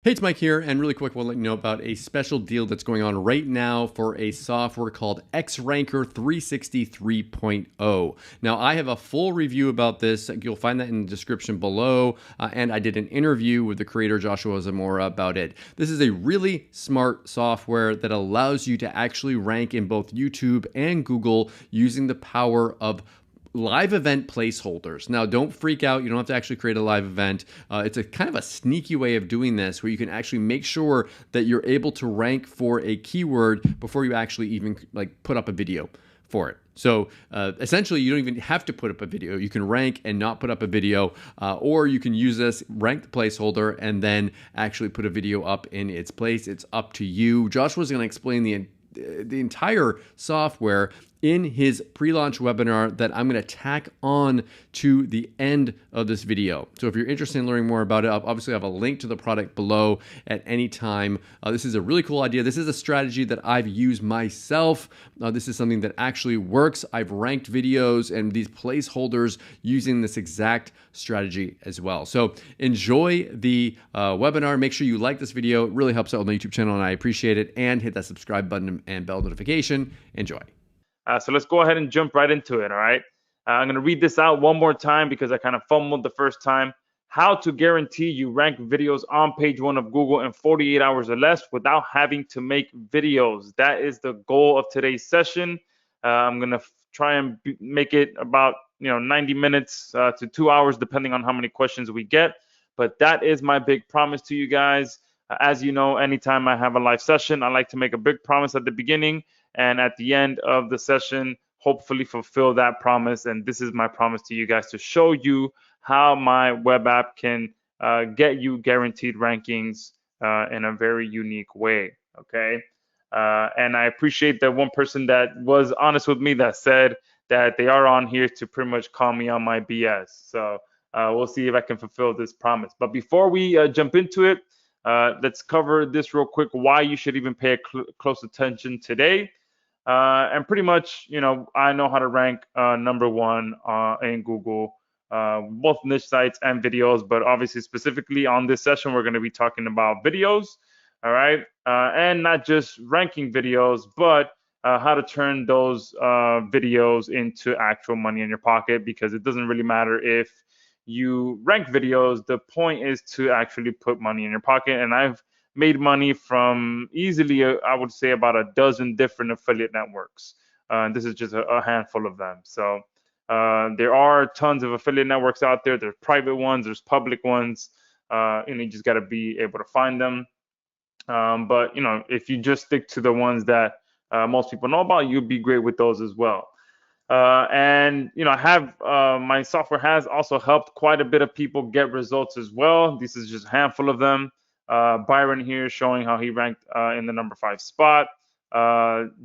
Hey, it's Mike here, and really quick, we'll let you know about a special deal that's going on right now for a software called X-Ranker 360 3.0. Now, I have a full review about this. You'll find that in the description below, and I did an interview with the creator, Joshua Zamora, about it. This is a really smart software that allows you to actually rank in both YouTube and Google using the power of live event placeholders. Now, don't freak out. You don't have to actually create a live event. It's a kind of a sneaky way of doing this where you can actually make sure that you're able to rank for a keyword before you actually even put up a video for it. So essentially, you don't even have to put up a video. You can rank and not put up a video, or you can use this, rank the placeholder, and then actually put a video up in its place. It's up to you. Joshua's going to explain the entire software in his pre-launch webinar that I'm going to tack on to the end of this video. So if you're interested in learning more about it, I'll obviously have a link to the product below at any time. This is a really cool idea. This is a strategy that I've used myself. This is something that actually works. I've ranked videos and these placeholders using this exact strategy as well. So enjoy the webinar. Make sure you like this video. It really helps out on the YouTube channel, and I appreciate it. And hit that subscribe button and bell notification. Enjoy. So let's go ahead and jump right into it, all right? I'm going to read this out one more time because I kind of fumbled the first time. How to guarantee you rank videos on page 1 of Google in 48 hours or less without having to make videos. That is the goal of today's session. I'm going to try and make it about 90 minutes to 2 hours, depending on how many questions we get. But that is my big promise to you guys. As you know, anytime I have a live session, I like to make a big promise at the beginning, and at the end of the session, hopefully fulfill that promise. And this is my promise to you guys, to show you how my web app can get you guaranteed rankings in a very unique way. Okay. And I appreciate that one person that was honest with me that said that they are on here to pretty much call me on my BS. So we'll see if I can fulfill this promise. But before we jump into it, let's cover this real quick, why you should even pay close attention today. And pretty much, I know how to rank #1 in Google, both niche sites and videos, but obviously specifically on this session, we're going to be talking about videos, all right? And not just ranking videos, but how to turn those videos into actual money in your pocket, because it doesn't really matter if you rank videos. The point is to actually put money in your pocket. And I've made money from easily, I would say, about a dozen different affiliate networks. This is just a handful of them. So there are tons of affiliate networks out there. There's private ones, there's public ones, and you just got to be able to find them. But if you just stick to the ones that most people know about, you'll be great with those as well. And I have my software has also helped quite a bit of people get results as well. This is just a handful of them. Byron here showing how he ranked in the #5 spot.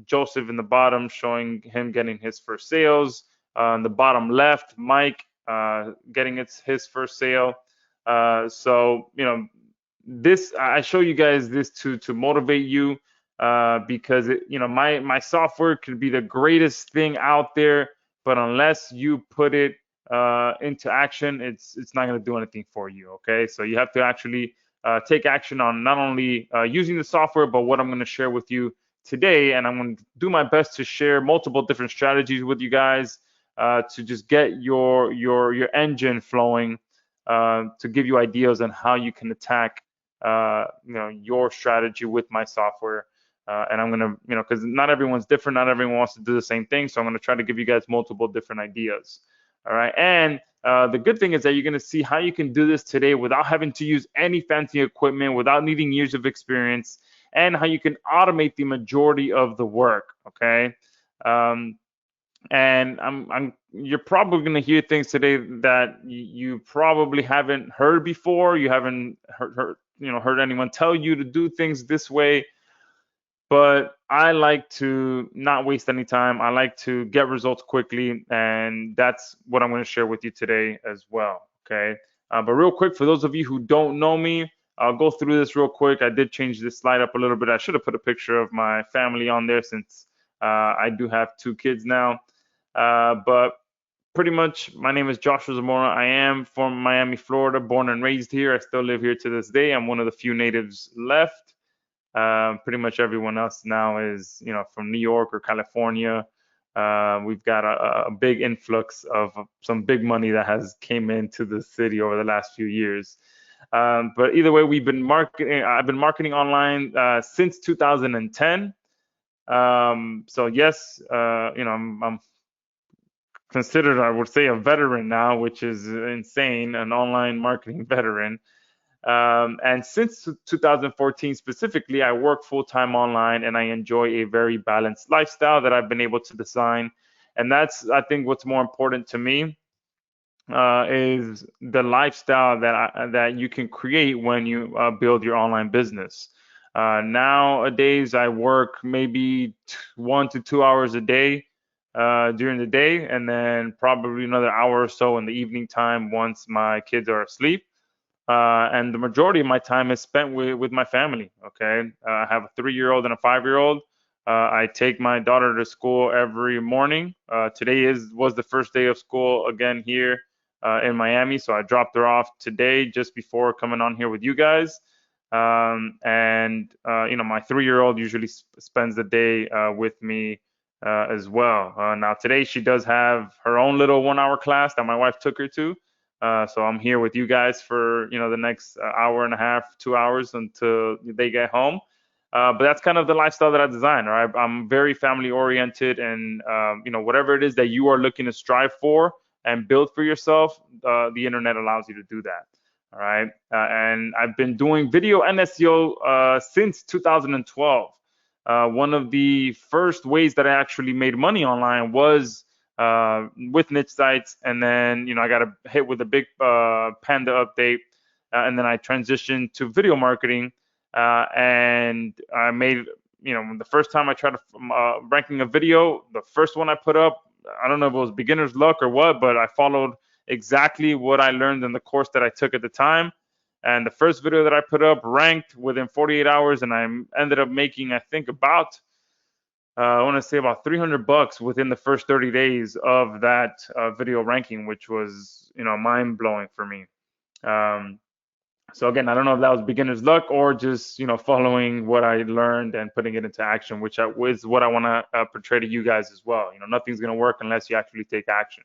Joseph in the bottom showing him getting his first sales. On the bottom left, Mike getting his first sale. So this, I show you guys this to motivate you, because my software could be the greatest thing out there, but unless you put it into action, it's not going to do anything for you. Okay, so you have to actually take action on not only using the software, but what I'm going to share with you today. And I'm going to do my best to share multiple different strategies with you guys to just get your engine flowing, to give you ideas on how you can attack your strategy with my software. And I'm gonna, because not everyone's different, not everyone wants to do the same thing. So I'm gonna try to give you guys multiple different ideas. All right. And the good thing is that you're gonna see how you can do this today without having to use any fancy equipment, without needing years of experience, and how you can automate the majority of the work. Okay. And you're probably gonna hear things today that you probably haven't heard before. You haven't heard anyone tell you to do things this way. But I like to not waste any time. I like to get results quickly, and that's what I'm going to share with you today as well. Okay. But real quick, for those of you who don't know me, I'll go through this real quick. I did change this slide up a little bit. I should have put a picture of my family on there, since I do have 2 kids now. But pretty much, my name is Joshua Zamora. I am from Miami, Florida, born and raised here. I still live here to this day. I'm one of the few natives left. Pretty much everyone else now is, from New York or California. We've got a big influx of some big money that has came into the city over the last few years. But either way, we've been marketing. I've been marketing online since 2010. So yes, I'm considered, I would say, a veteran now, which is insane, an online marketing veteran. And since 2014 specifically, I work full-time online and I enjoy a very balanced lifestyle that I've been able to design. And that's, I think, what's more important to me is the lifestyle that you can create when you build your online business. Nowadays, I work maybe 1 to 2 hours a day during the day, and then probably another hour or so in the evening time once my kids are asleep. And the majority of my time is spent with my family. Okay, I have a 3-year-old and a 5-year-old. I take my daughter to school every morning. Today was the first day of school again here in Miami, so I dropped her off today just before coming on here with you guys. And my 3-year-old usually spends the day with me as well. Now today she does have her own little 1-hour class that my wife took her to. So I'm here with you guys for the next hour and a half, 2 hours until they get home. But that's kind of the lifestyle that I design. Right? I'm very family oriented, and whatever it is that you are looking to strive for and build for yourself, the internet allows you to do that. All right, and I've been doing video and SEO since 2012. One of the first ways that I actually made money online was with niche sites, and then I got hit with a big Panda update, and then I transitioned to video marketing, and I made the first time I tried ranking a video, the first one I put up, I don't know if it was beginner's luck or what, but I followed exactly what I learned in the course that I took at the time. And the first video that I put up ranked within 48 hours, and I ended up making, I think, about I want to say about $300 within the first 30 days of that video ranking, which was mind blowing for me. So again, I don't know if that was beginner's luck or just following what I learned and putting it into action, which is what I want to portray to you guys as well. Nothing's going to work unless you actually take action.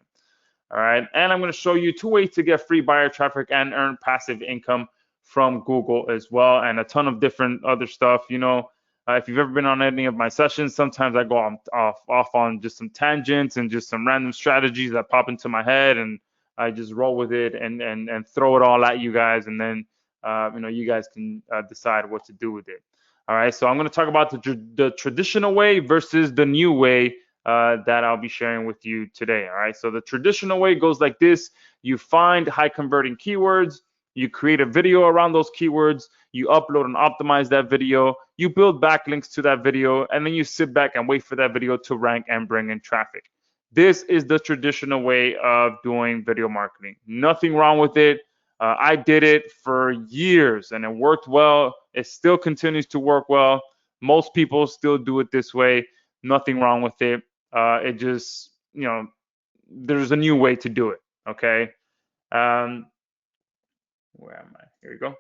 All right, and I'm going to show you 2 ways to get free buyer traffic and earn passive income from Google as well, and a ton of different other stuff. If you've ever been on any of my sessions, sometimes I go off on just some tangents and just some random strategies that pop into my head, and I just roll with it and throw it all at you guys, and then you guys can decide what to do with it. All right, so I'm going to talk about the traditional way versus the new way that I'll be sharing with you today. All right, so the traditional way goes like this: you find high converting keywords, you create a video around those keywords, you upload and optimize that video, you build backlinks to that video, and then you sit back and wait for that video to rank and bring in traffic. This is the traditional way of doing video marketing. Nothing wrong with it. I did it for years and it worked well. It still continues to work well. Most people still do it this way. Nothing wrong with it. It just, there's a new way to do it. Okay. Where am I? Here we go.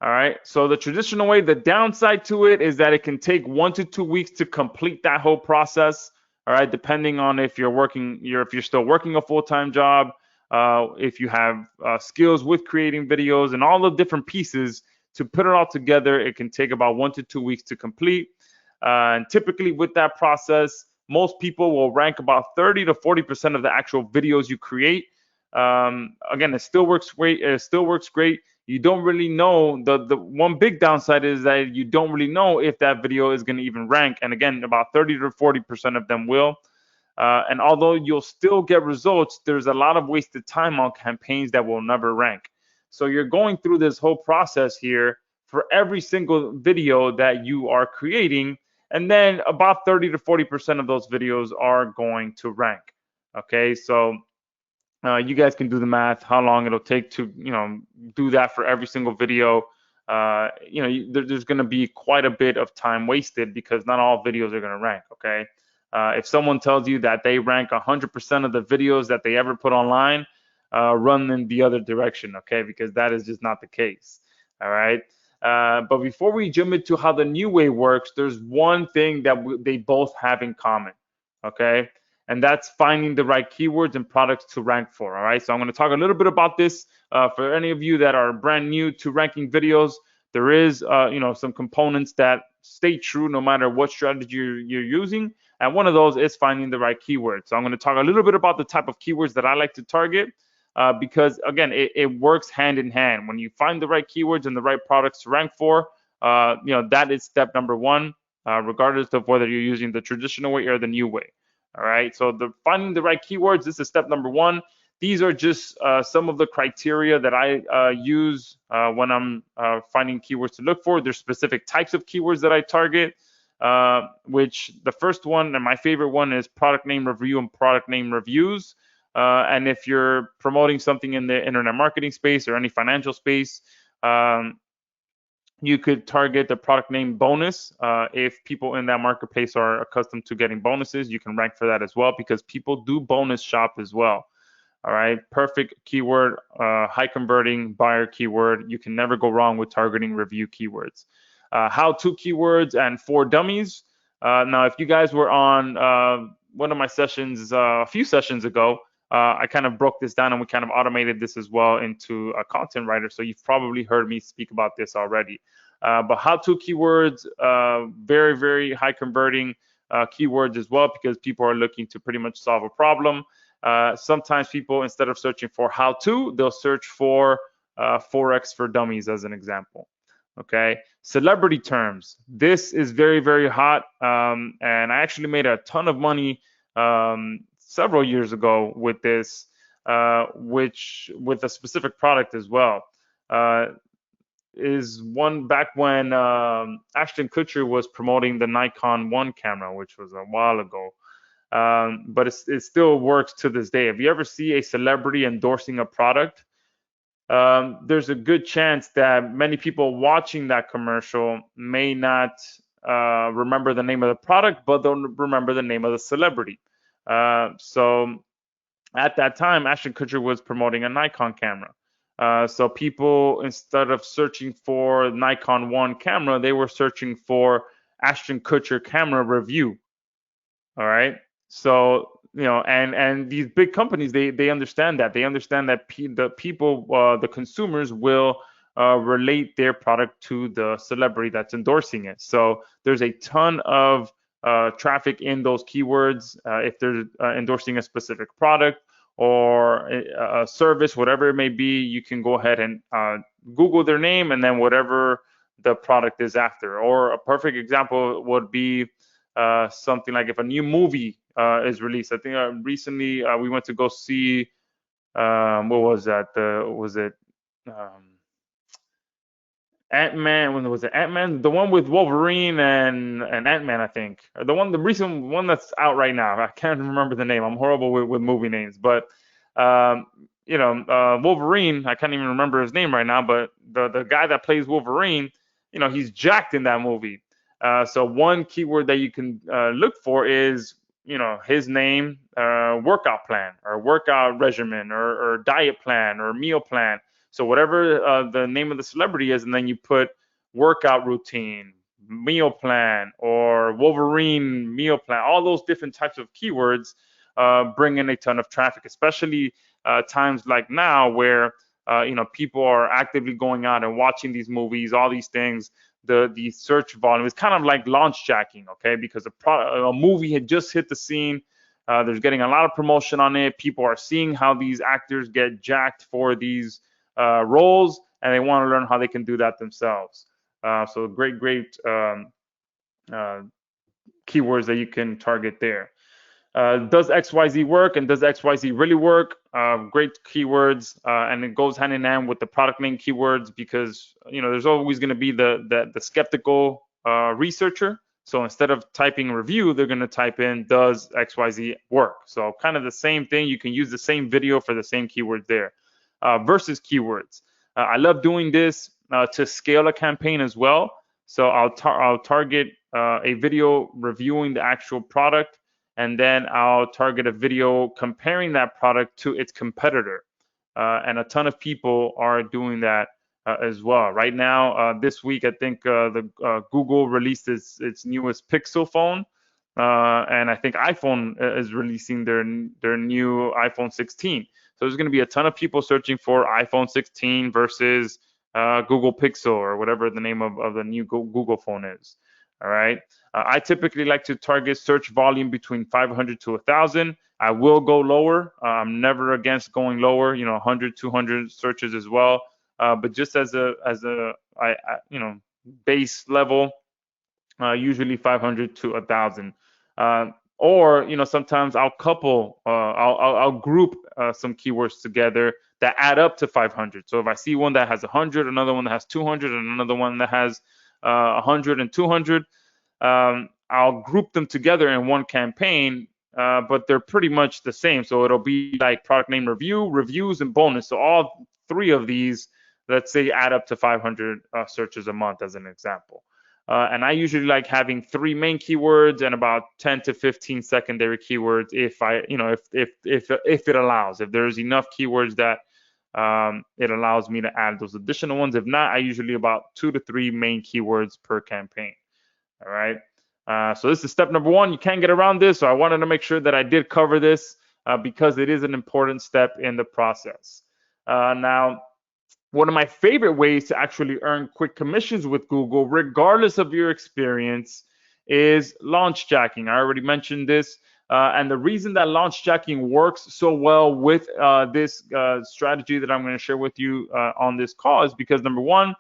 All right. So the traditional way, the downside to it is that it can take 1 to 2 weeks to complete that whole process. All right. Depending on if you're still working a full-time job, if you have skills with creating videos and all the different pieces to put it all together, it can take about 1 to 2 weeks to complete. And typically with that process, most people will rank about 30 to 40% of the actual videos you create. Again, it still works great. You don't really know. The one big downside is that you don't really know if that video is going to even rank. And again, about 30 to 40% of them will. And although you'll still get results, there's a lot of wasted time on campaigns that will never rank. So you're going through this whole process here for every single video that you are creating. And then about 30 to 40% of those videos are going to rank. Okay, so you guys can do the math, how long it'll take to do that for every single video. There's going to be quite a bit of time wasted because not all videos are going to rank. Okay, If someone tells you that they rank 100% of the videos that they ever put online, run in the other direction, okay? Because that is just not the case, all right? But before we jump into how the new way works, there's one thing that they both have in common, okay? And that's finding the right keywords and products to rank for, all right? So I'm going to talk a little bit about this. For any of you that are brand new to ranking videos, there is, some components that stay true no matter what strategy you're using. And one of those is finding the right keywords. So I'm going to talk a little bit about the type of keywords that I like to target. Because again, it works hand in hand. When you find the right keywords and the right products to rank for, that is step number one, regardless of whether you're using the traditional way or the new way. All right. So finding the right keywords, this is step number one. These are just some of the criteria that I use when I'm finding keywords to look for. There's specific types of keywords that I target, which the first one and my favorite one is product name review and product name reviews. And if you're promoting something in the internet marketing space or any financial space, you could target the product name bonus. If people in that marketplace are accustomed to getting bonuses, you can rank for that as well, because people do bonus shop as well. All right, perfect keyword, high converting buyer keyword. You can never go wrong with targeting review keywords. How-to keywords and for dummies. Now, if you guys were on one of my sessions a few sessions ago, I kind of broke this down and we kind of automated this as well into a content writer. So you've probably heard me speak about this already. But how-to keywords, very, very high converting keywords as well, because people are looking to pretty much solve a problem. Sometimes people, instead of searching for how-to, they'll search for Forex for dummies as an example. Okay, celebrity terms. This is very, very hot, and I actually made a ton of money several years ago with this, which with a specific product as well. Is one back when Ashton Kutcher was promoting the Nikon One camera, which was a while ago. But it still works to this day. If you ever see a celebrity endorsing a product, there's a good chance that many people watching that commercial may not remember the name of the product, but they'll remember the name of the celebrity. So at that time, Ashton Kutcher was promoting a Nikon camera. So people, instead of searching for Nikon One camera, they were searching for Ashton Kutcher camera review. All right. So, and these big companies, they understand that. They understand that the people, the consumers will relate their product to the celebrity that's endorsing it. So there's a ton of traffic in those keywords. If they're endorsing a specific product or a service, whatever it may be, you can go ahead and Google their name and then whatever the product is after. Or a perfect example would be something like if a new movie is released. I think recently we went to go see, what was that? Was it Ant-Man? When was it Ant-Man? The one with Wolverine and Ant-Man, I think. The recent one that's out right now. I can't remember the name. I'm horrible with movie names, but Wolverine. I can't even remember his name right now. But the guy that plays Wolverine, he's jacked in that movie. So one keyword that you can look for is, his name, workout plan or workout regimen or diet plan or meal plan. So whatever the name of the celebrity is, and then you put workout routine, meal plan, or Wolverine meal plan, all those different types of keywords bring in a ton of traffic, especially times like now where, people are actively going out and watching these movies, all these things. The search volume is kind of like launch jacking, okay? Because a movie had just hit the scene. There's getting a lot of promotion on it. People are seeing how these actors get jacked for these roles, and they want to learn how they can do that themselves. So great keywords that you can target there. Does XYZ work, and does XYZ really work? Great keywords, and it goes hand in hand with the product name keywords, because there's always going to be the skeptical researcher. So instead of typing review, they're going to type in does XYZ work. So kind of the same thing. You can use the same video for the same keyword there. Versus keywords. I love doing this to scale a campaign as well. So I'll target a video reviewing the actual product, and then I'll target a video comparing that product to its competitor. And a ton of people are doing that as well. Right now, this week, I think Google released its newest Pixel phone, and I think iPhone is releasing their new iPhone 16. So there's going to be a ton of people searching for iPhone 16 versus Google Pixel or whatever the name of the new Google phone is. All right. I typically like to target search volume between 500 to 1,000. I will go lower. I'm never against going lower. 100, 200 searches as well. But just as a base level, usually 500 to 1,000. Or sometimes I'll couple, I'll group some keywords together that add up to 500. So if I see one that has 100, another one that has 200, and another one that has 100 and 200, I'll group them together in one campaign, but they're pretty much the same. So it'll be like product name review, reviews, and bonus. So all three of these, let's say, add up to 500 searches a month as an example. And I usually like having 3 main keywords and about 10 to 15 secondary keywords if it allows. If there's enough keywords that it allows me to add those additional ones. If not, I usually about 2 to 3 main keywords per campaign. All right. So this is step number 1. You can't get around this. So I wanted to make sure that I did cover this because it is an important step in the process. Now, one of my favorite ways to actually earn quick commissions with Google, regardless of your experience, is launch jacking. I already mentioned this. And the reason that launch jacking works so well with this strategy that I'm going to share with you on this call is because, number 1,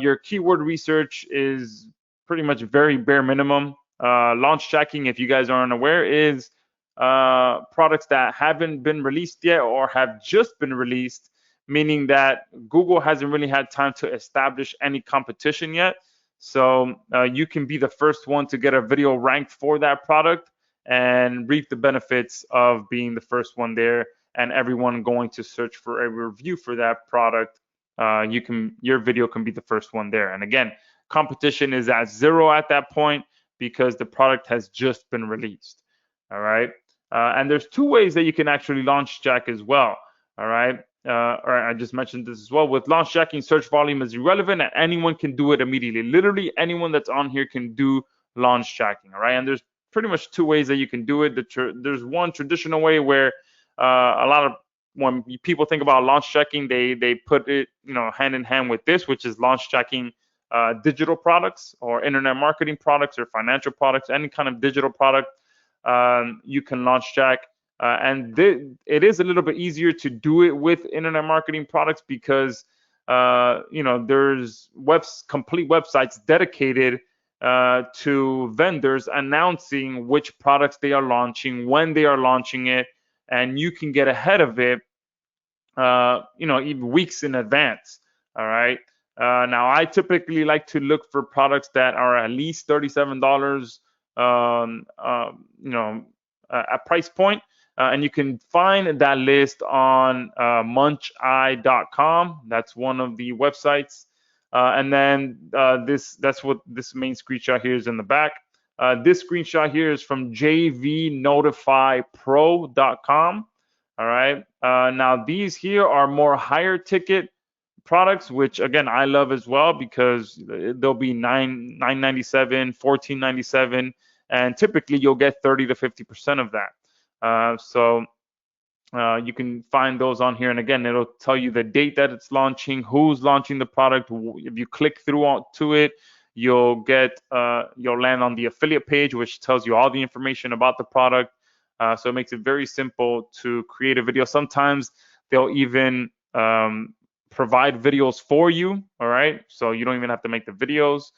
your keyword research is pretty much very bare minimum. Launch jacking, if you guys aren't aware, is products that haven't been released yet or have just been released, meaning that Google hasn't really had time to establish any competition yet. So you can be the first one to get a video ranked for that product and reap the benefits of being the first one there, and everyone going to search for a review for that product. Your video can be the first one there. And again, competition is at 0 at that point because the product has just been released. All right. And there's 2 ways that you can actually launch jack as well. All right. I just mentioned this as well. With launch jacking, search volume is irrelevant and anyone can do it immediately. Literally anyone that's on here can do launch jacking. All right. And there's pretty much 2 ways that you can do it. There's one traditional way where a lot of when people think about launch jacking, they put it hand in hand with this, which is launch jacking digital products or internet marketing products or financial products, any kind of digital product. You can launch jack. And it is a little bit easier to do it with internet marketing products because there's complete websites dedicated to vendors announcing which products they are launching, when they are launching it, and you can get ahead of it, even weeks in advance. All right. Now, I typically like to look for products that are at least $37, at price point. And you can find that list on muncheye.com. That's one of the websites. And then that's what this main screenshot here is in the back. This screenshot here is from jvnotifypro.com. All right. Now, these here are more higher ticket products, which again I love as well because they'll be $9.97, $14.97, and typically you'll get 30 to 50% of that. So you can find those on here, and again, it'll tell you the date that it's launching, who's launching the product. If you click through to it, you'll land on the affiliate page, which tells you all the information about the product. So it makes it very simple to create a video. Sometimes they'll even provide videos for you. All right, so you don't even have to make the videos.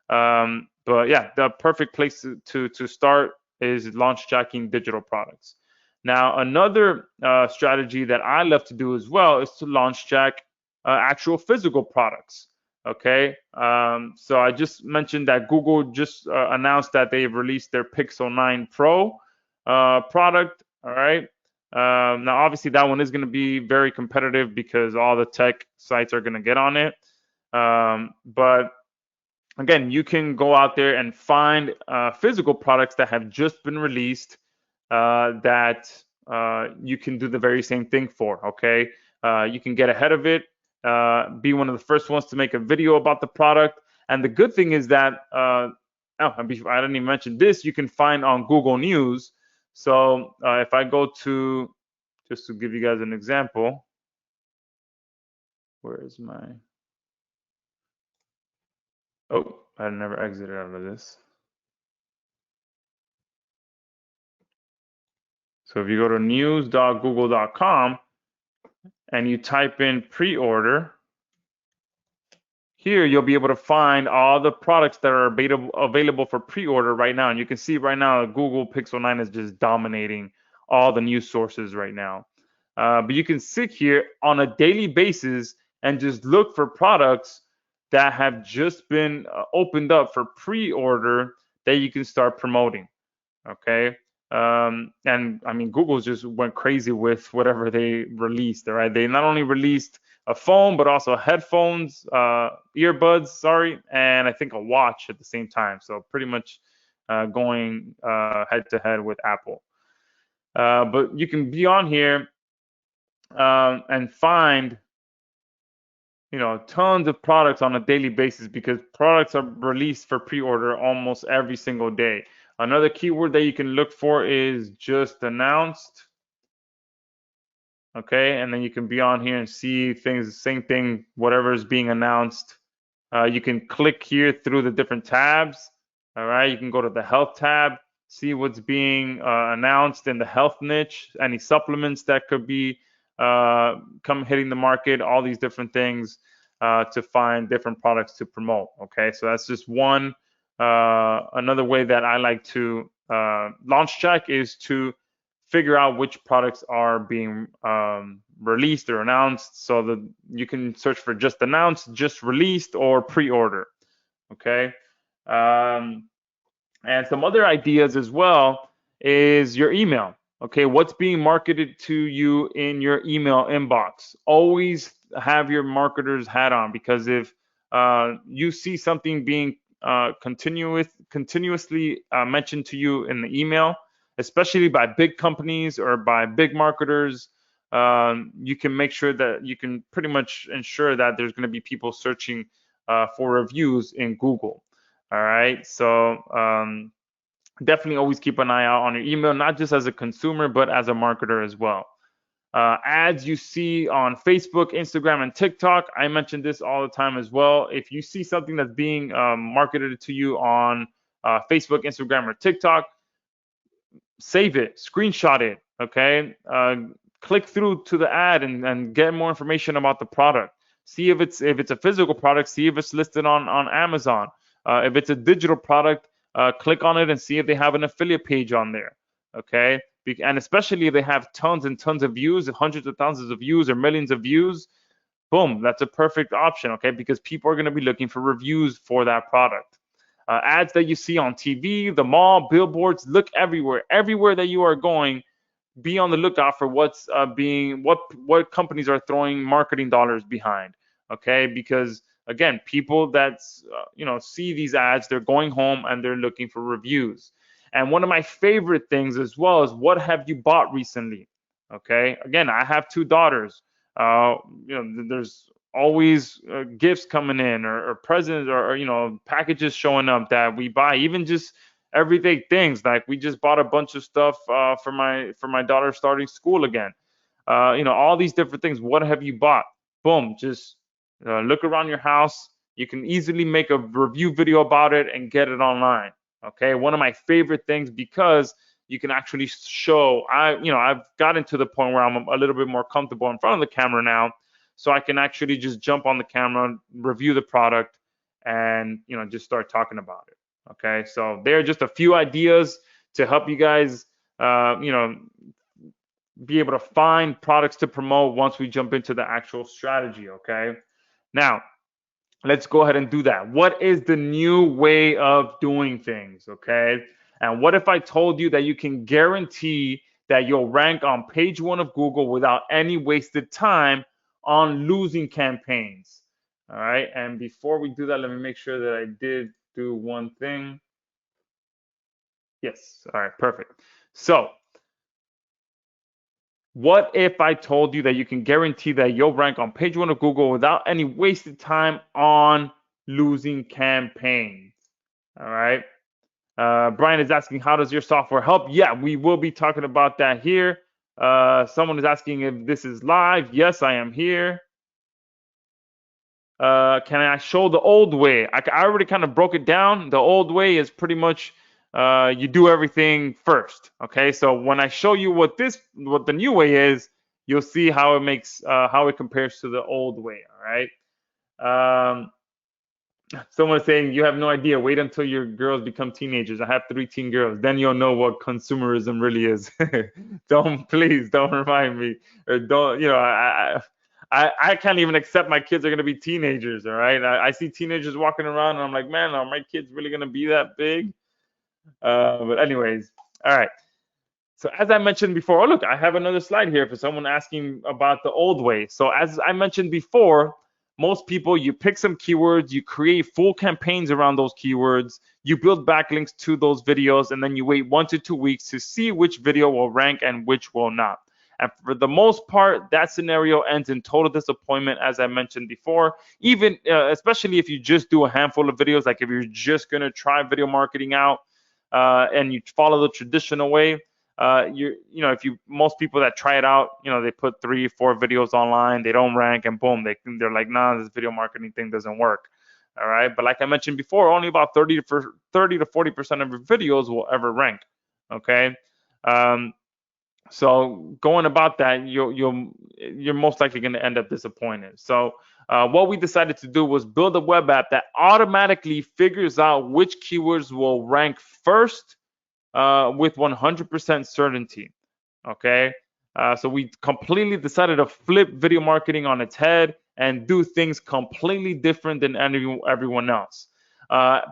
But yeah, the perfect place to start is launch jacking digital products. Now, another strategy that I love to do as well is to launch jack actual physical products. Okay, so I just mentioned that Google just announced that they've released their Pixel 9 Pro product. All right. Now, obviously, that one is going to be very competitive because all the tech sites are going to get on it. But again, you can go out there and find physical products that have just been released that you can do the very same thing for. Okay, you can get ahead of it, be one of the first ones to make a video about the product. And the good thing is that I didn't even mention this. You can find on Google News. So if I go to, just to give you guys an example, where is my? Oh, I never exited out of this. So if you go to news.google.com and you type in pre-order, here you'll be able to find all the products that are available for pre-order right now. And you can see right now Google Pixel 9 is just dominating all the news sources right now. But you can sit here on a daily basis and just look for products that have just been opened up for pre-order that you can start promoting. Okay. And I mean, Google just went crazy with whatever they released. All right. They not only released a phone, but also headphones, earbuds, sorry, and I think a watch at the same time. So pretty much going head to head with Apple. But you can be on here and find, tons of products on a daily basis because products are released for pre-order almost every single day. Another keyword that you can look for is just announced. Okay, and then you can be on here and see things, same thing, whatever is being announced. You can click here through the different tabs. All right, you can go to the health tab, see what's being announced in the health niche, any supplements that could be come hitting the market, all these different things to find different products to promote. Okay, so that's just one. Another way that I like to launch check is to figure out which products are being released or announced, so that you can search for just announced, just released, or pre-order. Okay. And some other ideas as well is your email. Okay, what's being marketed to you in your email inbox? Always have your marketer's hat on, because if you see something being continuously mentioned to you in the email, especially by big companies or by big marketers, you can make sure that you can pretty much ensure that there's going to be people searching for reviews in Google. All right, so definitely always keep an eye out on your email, not just as a consumer, but as a marketer as well. Ads you see on Facebook, Instagram, and TikTok. I mention this all the time as well. If you see something that's being marketed to you on Facebook, Instagram, or TikTok, save it, screenshot it, okay? Click through to the ad and get more information about the product. See if it's a physical product, see if it's listed on Amazon. If it's a digital product, click on it and see if they have an affiliate page on there, okay? And especially if they have tons and tons of views, hundreds of thousands of views or millions of views, boom, that's a perfect option, okay? Because people are going to be looking for reviews for that product. Ads that you see on TV, the mall, billboards, look everywhere. Everywhere that you are going, be on the lookout for what's what companies are throwing marketing dollars behind. Okay, because again, people that see these ads, they're going home and they're looking for reviews. And one of my favorite things as well is, what have you bought recently? Okay, again, I have two daughters. There's always gifts coming in, or presents, or packages showing up that we buy, even just everyday things. Like we just bought a bunch of stuff for my daughter starting school again. All these different things. What have you bought? Boom, just look around your house. You can easily make a review video about it and get it online. Okay, one of my favorite things, because you can actually show. I've gotten to the point where I'm a little bit more comfortable in front of the camera now, so I can actually just jump on the camera, review the product, and just start talking about it. Okay, so there are just a few ideas to help you guys, be able to find products to promote once we jump into the actual strategy. Okay, now let's go ahead and do that. What is the new way of doing things? Okay, and what if I told you that you can guarantee that you'll rank on page 1 of Google without any wasted time on losing campaigns? All right, and before we do that, let me make sure that I did do one thing. Yes, all right, perfect. So What if I told you that you can guarantee that you'll rank on page 1 of Google without any wasted time on losing campaigns? All right. Brian is asking, how does your software help? Yeah, we will be talking about that here. Someone is asking if this is live. Yes, I am here. Can I show the old way? I already kind of broke it down. The old way is pretty much you do everything first. Okay, so when I show you what the new way is, you'll see how it compares to the old way. All right. Someone's saying you have no idea. Wait until your girls become teenagers. I have 3 teen girls. Then you'll know what consumerism really is. Please don't remind me, or don't. I can't even accept my kids are gonna be teenagers. All right. I see teenagers walking around, and I'm like, man, are my kids really gonna be that big? But anyways, all right. So as I mentioned before, oh look, I have another slide here for someone asking about the old way. So as I mentioned before, most people, you pick some keywords, you create full campaigns around those keywords, you build backlinks to those videos, and then you wait 1 to 2 weeks to see which video will rank and which will not. And for the most part, that scenario ends in total disappointment, as I mentioned before. Even especially if you just do a handful of videos, like if you're just gonna try video marketing out and you follow the traditional way. Most people that try it out, they put 3, 4 videos online, they don't rank, and boom, they're like, nah, this video marketing thing doesn't work. All right, but like I mentioned before, only about 30 to 40% of your videos will ever rank. Okay, so going about that, you're most likely going to end up disappointed. So what we decided to do was build a web app that automatically figures out which keywords will rank first with 100% certainty. Okay, so we completely decided to flip video marketing on its head and do things completely different than everyone else.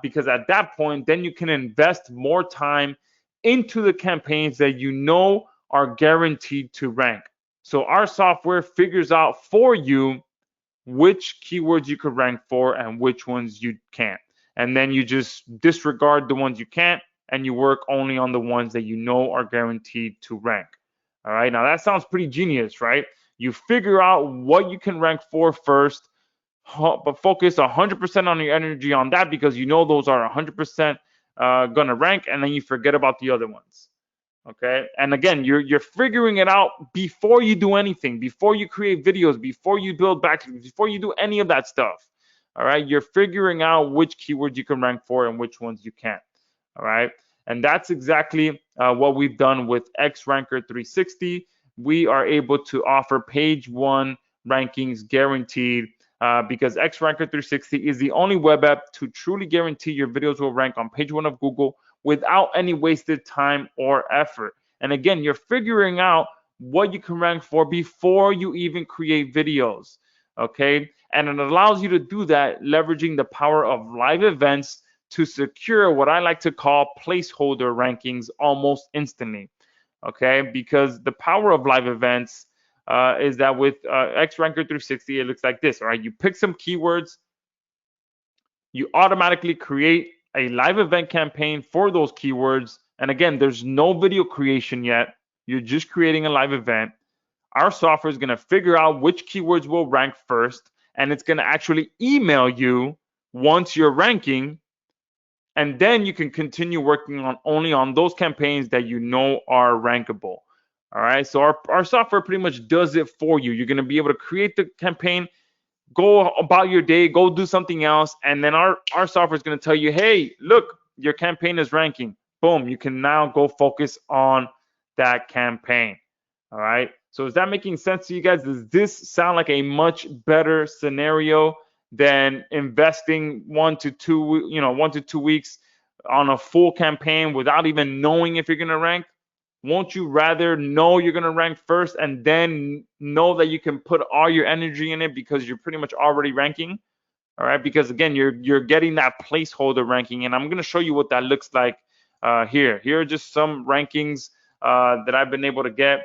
Because at that point, then you can invest more time into the campaigns that you know are guaranteed to rank. So our software figures out for you which keywords you could rank for and which ones you can't. And then you just disregard the ones you can't, and you work only on the ones that you know are guaranteed to rank. All right, now that sounds pretty genius, right? You figure out what you can rank for first, but focus 100% on your energy on that because you know those are 100% gonna rank, and then you forget about the other ones. Okay, and again, you're figuring it out before you do anything, before you create videos, before you build backlinks, before you do any of that stuff. All right, you're figuring out which keywords you can rank for and which ones you can't. All right, and that's exactly what we've done with XRanker 360. We are able to offer page 1 rankings guaranteed because XRanker 360 is the only web app to truly guarantee your videos will rank on page 1 of Google without any wasted time or effort. And again, you're figuring out what you can rank for before you even create videos. Okay, and it allows you to do that leveraging the power of live events to secure what I like to call placeholder rankings almost instantly. Okay, because the power of live events is that with XRanker 360, it looks like this. All right, you pick some keywords, you automatically create a live event campaign for those keywords. And again, there's no video creation yet. You're just creating a live event. Our software is going to figure out which keywords will rank first, and it's going to actually email you once you're ranking. And then you can continue working on only on those campaigns that you know are rankable. All right. So our software pretty much does it for you. You're going to be able to create the campaign, go about your day, go do something else, and then our software is going to tell you, hey, look, your campaign is ranking. Boom, you can now go focus on that campaign. All right, so is that making sense to you guys? Does this sound like a much better scenario than investing 1 to 2 weeks on a full campaign without even knowing if you're going to rank? Won't you rather know you're going to rank first and then know that you can put all your energy in it because you're pretty much already ranking? All right, because again, you're getting that placeholder ranking, and I'm going to show you what that looks like here. Here are just some rankings that I've been able to get,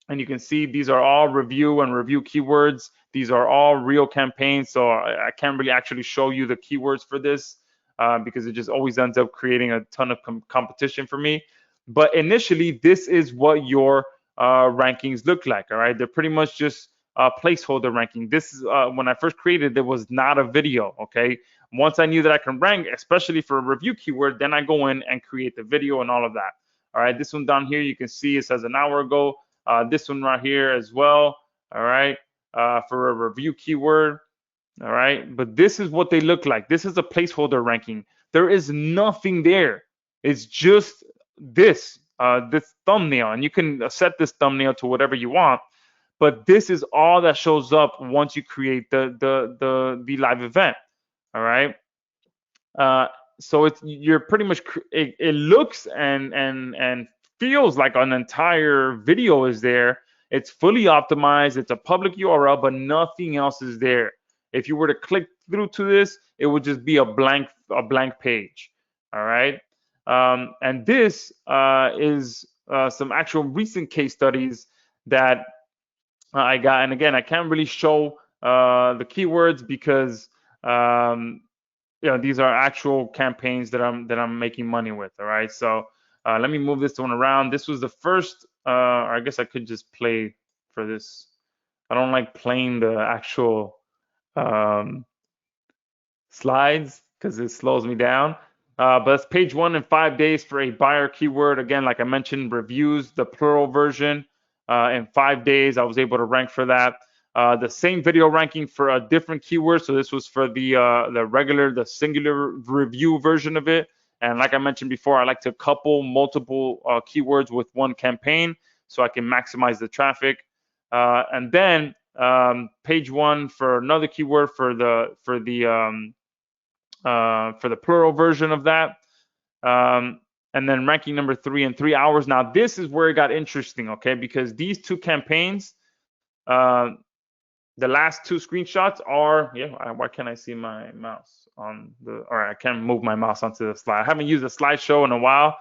and you can see these are all review keywords. These are all real campaigns, so I can't really actually show you the keywords for this because it just always ends up creating a ton of competition for me. But initially, this is what your rankings look like. All right, they're pretty much just placeholder ranking. This is when I first created it was not a video. Okay, once I knew that I can rank, especially for a review keyword, then I go in and create the video and all of that. All right, this one down here you can see it says an hour ago. This one right here as well. All right, for a review keyword. All right, but this is what they look like. This is a placeholder ranking. There is nothing there. It's just this this thumbnail, and you can set this thumbnail to whatever you want. But this is all that shows up once you create the live event. All right. So it's you're pretty much it looks and feels like an entire video is there. It's fully optimized. It's a public URL, but nothing else is there. If you were to click through to this, it would just be a blank page. All right. And this is some actual recent case studies that I got. And again, I can't really show the keywords because these are actual campaigns that I'm making money with. All right. So let me move this one around. This was the first, or I guess I could just play for this. I don't like playing the actual slides because it slows me down. But it's page 1 in 5 days for a buyer keyword. Again, like I mentioned, reviews, the plural version. In 5 days, I was able to rank for that. The same video ranking for a different keyword. So this was for the singular review version of it. And like I mentioned before, I like to couple multiple keywords with one campaign so I can maximize the traffic. And then page 1 for another keyword for the plural version of that. And then ranking number 3 in 3 hours. Now this is where it got interesting, okay? Because these two campaigns, the last 2 screenshots are, why can't I see my mouse on the, all right, I can't move my mouse onto the slide. I haven't used a slideshow in a while,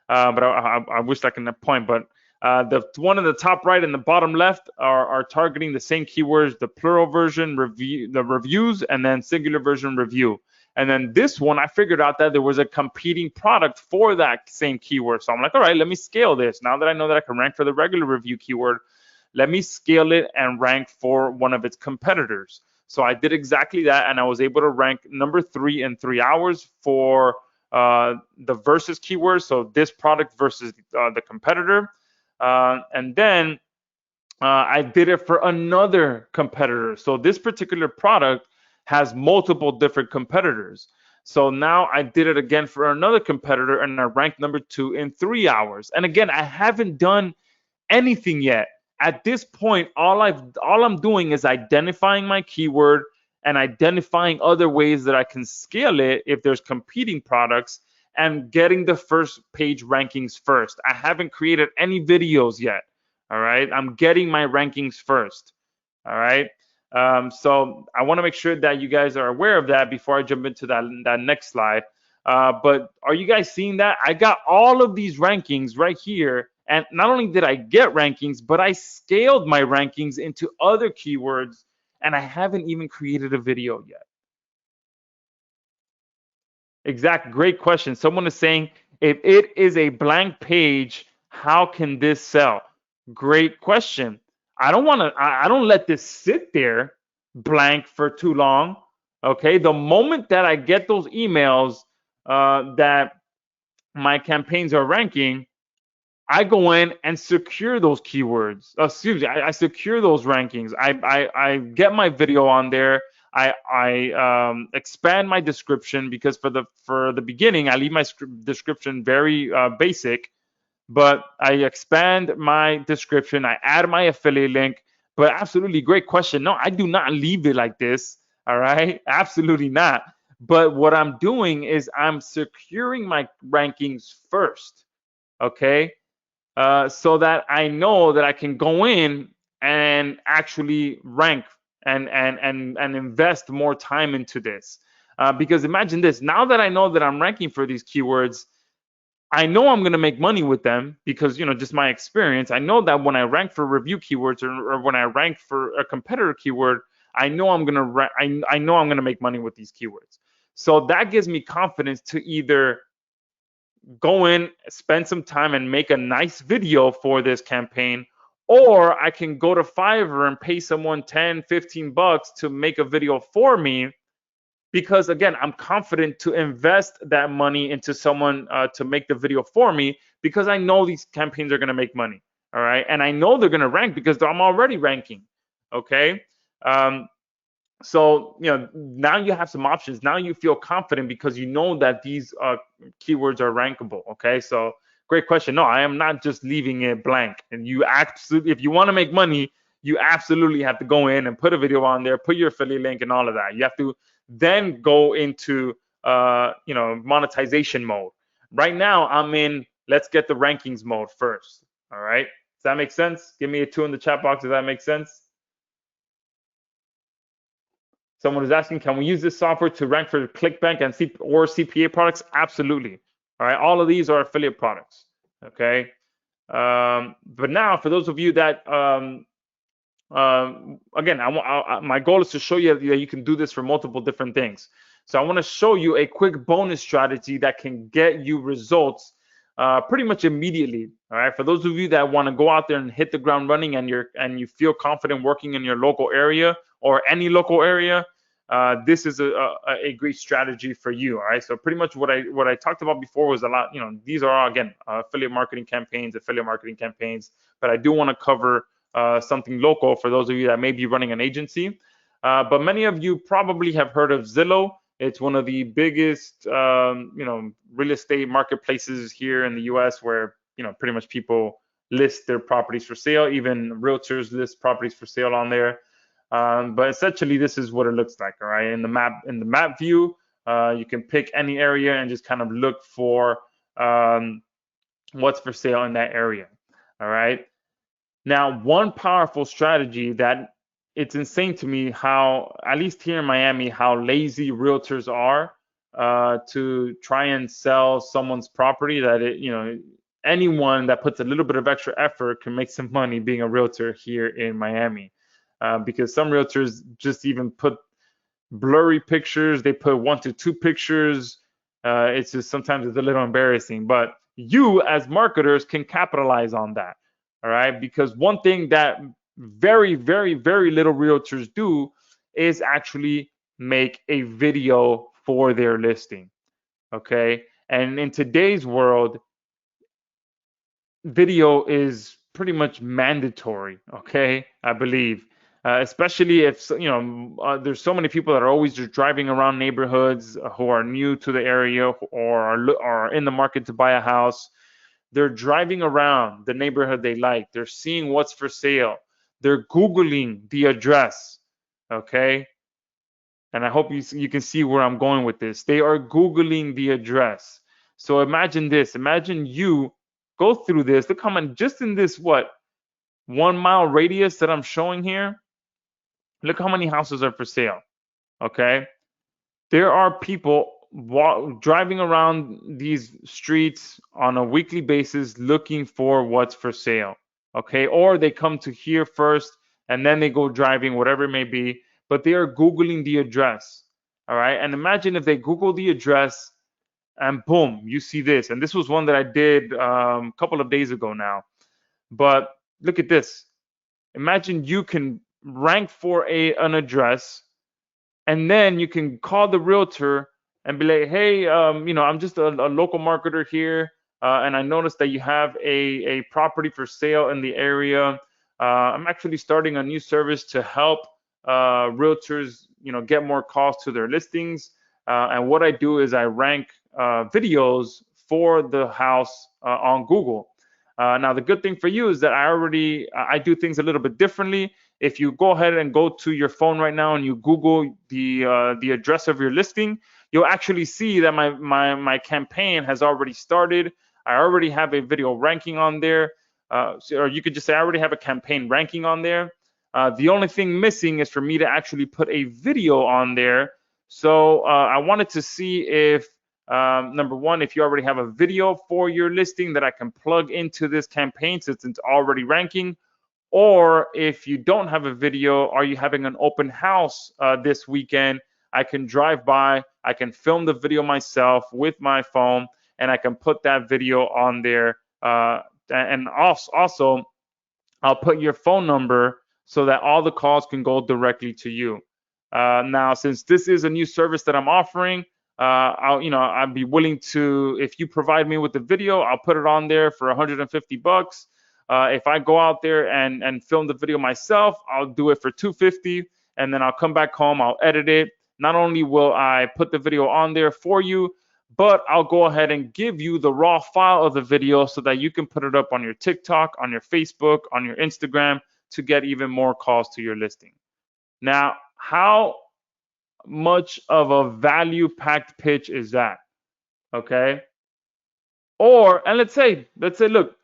but I wish I can point, but the one in the top right and the bottom left are targeting the same keywords, the plural version, the reviews, and then singular version review. And then this one, I figured out that there was a competing product for that same keyword. So I'm like, all right, let me scale this. Now that I know that I can rank for the regular review keyword, let me scale it and rank for one of its competitors. So I did exactly that, and I was able to rank number 3 in 3 hours for the versus keyword. So this product versus the competitor. And then I did it for another competitor. So this particular product has multiple different competitors. So now I did it again for another competitor, and I ranked number 2 in 3 hours. And again, I haven't done anything yet. At this point, all I'm doing is identifying my keyword and identifying other ways that I can scale it if there's competing products, and getting the first page rankings first. I haven't created any videos yet. All right. I'm getting my rankings first. All right. So I want to make sure that you guys are aware of that before I jump into that next slide. But are you guys seeing that? I got all of these rankings right here. And not only did I get rankings, but I scaled my rankings into other keywords, and I haven't even created a video yet. Great question. Someone is saying, if it is a blank page, how can this sell? Great question. I don't let this sit there blank for too long. Okay. The moment that I get those emails that my campaigns are ranking, I go in and secure those keywords. Excuse me, I secure those rankings. I get my video on there. I expand my description, because for the beginning, I leave my description very basic, but I expand my description. I add my affiliate link. But absolutely great question. No, I do not leave it like this. All right, absolutely not. But what I'm doing is I'm securing my rankings first. Okay. So that I know that I can go in and actually rank and invest more time into this. Because imagine this, now that I know that I'm ranking for these keywords, I know I'm going to make money with them, because, just my experience. I know that when I rank for review keywords, or when I rank for a competitor keyword, I know I'm going to make money with these keywords. So that gives me confidence to either go in, spend some time and make a nice video for this campaign, or I can go to Fiverr and pay someone 10, 15 bucks to make a video for me, because again, I'm confident to invest that money into someone to make the video for me, because I know these campaigns are going to make money. All right. And I know they're going to rank because I'm already ranking. Okay. So, now you have some options. Now you feel confident because you know that these keywords are rankable. Okay. So great question. No, I am not just leaving it blank. And you absolutely, if you want to make money, you absolutely have to go in and put a video on there, put your affiliate link and all of that. You have to then go into, monetization mode. Right now, I'm in let's get the rankings mode first. All right. Does that make sense? Give me a 2 in the chat box if that makes sense. Someone is asking, can we use this software to rank for ClickBank and or CPA products? Absolutely. All right. All of these are affiliate products. Okay. But now, for those of you that, again, my goal is to show you that you can do this for multiple different things. So I want to show you a quick bonus strategy that can get you results pretty much immediately. All right. For those of you that want to go out there and hit the ground running, and you feel confident working in your local area or any local area, this is a great strategy for you. All right. So pretty much what I talked about before was a lot. These are all, again, affiliate marketing campaigns. But I do want to cover something local for those of you that may be running an agency. But many of you probably have heard of Zillow. It's one of the biggest, real estate marketplaces here in the U.S. where, pretty much people list their properties for sale. Even realtors list properties for sale on there. But essentially, this is what it looks like. All right. In the map view, you can pick any area and just kind of look for what's for sale in that area. All right. Now, one powerful strategy that it's insane to me how, at least here in Miami, how lazy realtors are to try and sell someone's property, that anyone that puts a little bit of extra effort can make some money being a realtor here in Miami. Because some realtors just even put blurry pictures. They put 1 to 2 pictures. It's just sometimes it's a little embarrassing, but you as marketers can capitalize on that. All right. Because one thing that very, very, very little realtors do is actually make a video for their listing. Okay. And in today's world, video is pretty much mandatory. Okay. I believe. Especially if there's so many people that are always just driving around neighborhoods who are new to the area or are in the market to buy a house. They're driving around the neighborhood they like. They're seeing what's for sale. They're Googling the address. Okay. And I hope you can see where I'm going with this. They are Googling the address. So imagine this. Imagine you go through this. Look how many, just in this, 1 mile radius that I'm showing here. Look how many houses are for sale. Okay. There are people driving around these streets on a weekly basis looking for what's for sale. Okay. Or they come to here first and then they go driving, whatever it may be, but they are Googling the address. All right. And imagine if they Google the address and boom, you see this. And this was one that I did a couple of days ago now. But look at this. Imagine you can rank for an address, and then you can call the realtor and be like, hey, I'm just a local marketer here, and I noticed that you have a property for sale in the area. I'm actually starting a new service to help realtors, get more calls to their listings. And what I do is I rank videos for the house on Google. Now, the good thing for you is that I do things a little bit differently. If you go ahead and go to your phone right now and you Google the address of your listing, you'll actually see that my campaign has already started. I already have a video ranking on there, or you could just say I already have a campaign ranking on there. The only thing missing is for me to actually put a video on there. So I wanted to see if number one, if you already have a video for your listing that I can plug into this campaign since it's already ranking, or if you don't have a video, are you having an open house this weekend? I can drive by, I can film the video myself with my phone, and I can put that video on there. And also, I'll put your phone number so that all the calls can go directly to you. Now, since this is a new service that I'm offering, I'd be willing to, if you provide me with the video, I'll put it on there for 150 bucks. If I go out there and film the video myself, I'll do it for 250, and then I'll come back home, I'll edit it. Not only will I put the video on there for you, but I'll go ahead and give you the raw file of the video so that you can put it up on your TikTok, on your Facebook, on your Instagram to get even more calls to your listing. Now, how much of a value packed pitch is that? Okay. And let's say, look,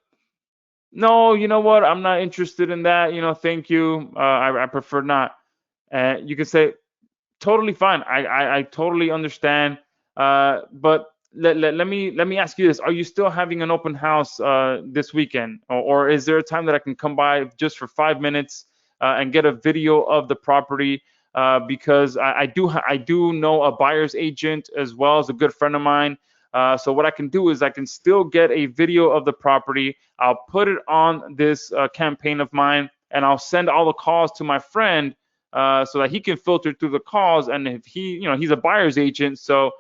no, you know what? I'm not interested in that. Thank you. I prefer not. And you can say, totally fine. I totally understand. But let me ask you this: are you still having an open house this weekend, or is there a time that I can come by just for 5 minutes and get a video of the property? Because I do know a buyer's agent as well as a good friend of mine. So what I can do is I can still get a video of the property. I'll put it on this campaign of mine, and I'll send all the calls to my friend so that he can filter through the calls. And if he's a buyer's agent, so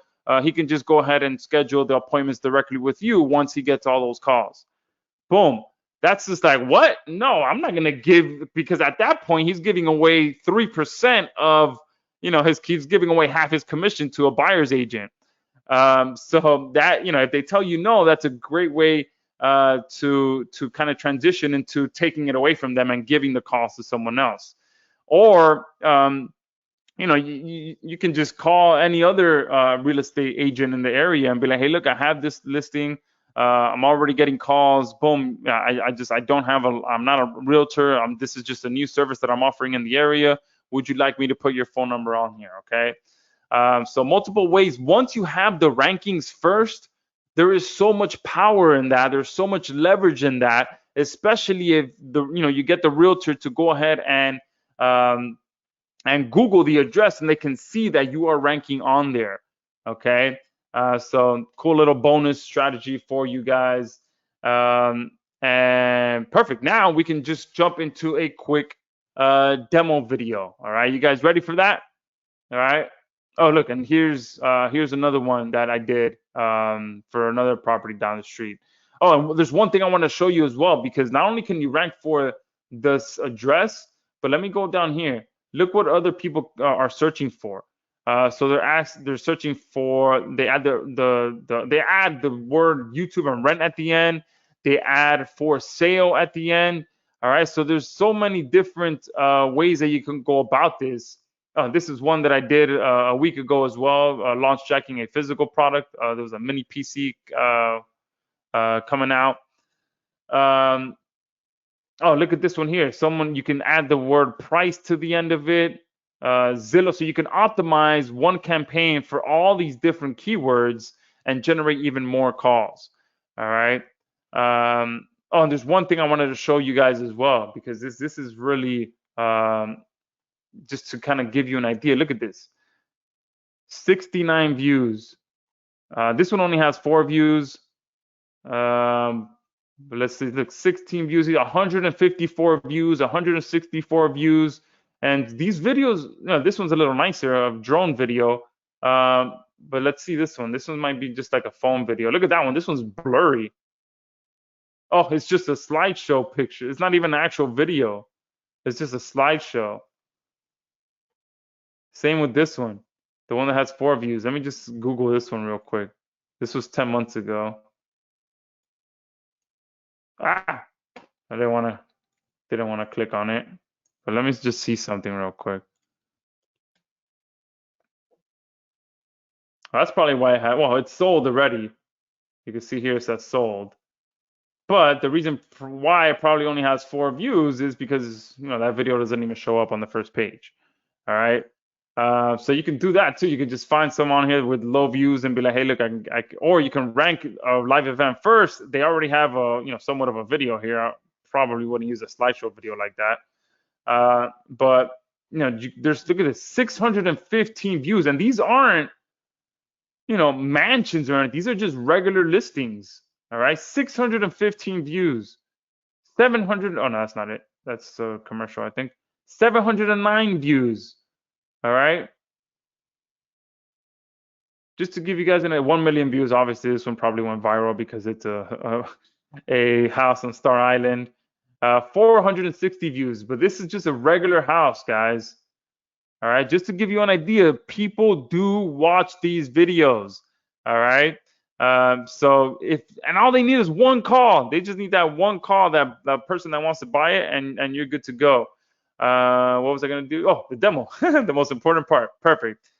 he can just go ahead and schedule the appointments directly with you once he gets all those calls. Boom. That's just like, what? No, I'm not gonna give, because at that point he's giving away 3% of he's giving away half his commission to a buyer's agent. So that, if they tell you no, that's a great way to kind of transition into taking it away from them and giving the calls to someone else. Or you can just call any other real estate agent in the area and be like, hey, look, I have this listing. I'm already getting calls. Boom. I don't have I'm not a realtor. This is just a new service that I'm offering in the area. Would you like me to put your phone number on here? Okay. So multiple ways. Once you have the rankings first, there is so much power in that. There's so much leverage in that, especially if you get the realtor to go ahead and Google the address, and they can see that you are ranking on there. Okay. So cool little bonus strategy for you guys. And perfect. Now we can just jump into a quick demo video. All right. You guys ready for that? All right. Oh, look, and here's another one that I did for another property down the street. Oh, and there's one thing I want to show you as well, because not only can you rank for this address, but let me go down here. Look what other people are searching for. So they're searching for, they add they add the word YouTube and rent at the end. They add for sale at the end. All right. So there's so many different ways that you can go about this. This is one that I did a week ago as well, launch jacking a physical product. There was a mini PC coming out. Oh, look at this one here. You can add the word price to the end of it. Zillow, so you can optimize one campaign for all these different keywords and generate even more calls. All right. Oh, and there's one thing I wanted to show you guys as well, because this is really just to kind of give you an idea. Look at this. 69 views. This one only has 4 views. But let's see, look, 16 views, 154 views, 164 views. And these videos, this one's a little nicer, a drone video. But let's see this one. This one might be just like a phone video. Look at that one. This one's blurry. Oh, it's just a slideshow picture. It's not even an actual video. It's just a slideshow. Same with this one, the one that has 4 views. Let me just Google this one real quick. This was 10 months ago. I didn't want to click on it, but let me just see something real quick. That's probably why it's sold already. You can see here it says sold. But the reason for why it probably only has 4 views is because that video doesn't even show up on the first page. All right. So you can do that too. You can just find someone here with low views and be like, hey, look, or you can rank a live event first. They already have somewhat of a video here. I probably wouldn't use a slideshow video like that. But there's, look at this, 615 views, and these aren't mansions or anything. These are just regular listings. All right, 615 views. 700. Oh no, that's not it. That's a commercial, I think. 709 views. All right. Just to give you guys 1 million views. Obviously, this one probably went viral because it's a house on Star Island. 460 views, but this is just a regular house, guys. All right, just to give you an idea, people do watch these videos. All right. So and all they need is one call. They just need that one call, that person that wants to buy it, and you're good to go. What was I gonna do? Oh, the demo, the most important part. Perfect.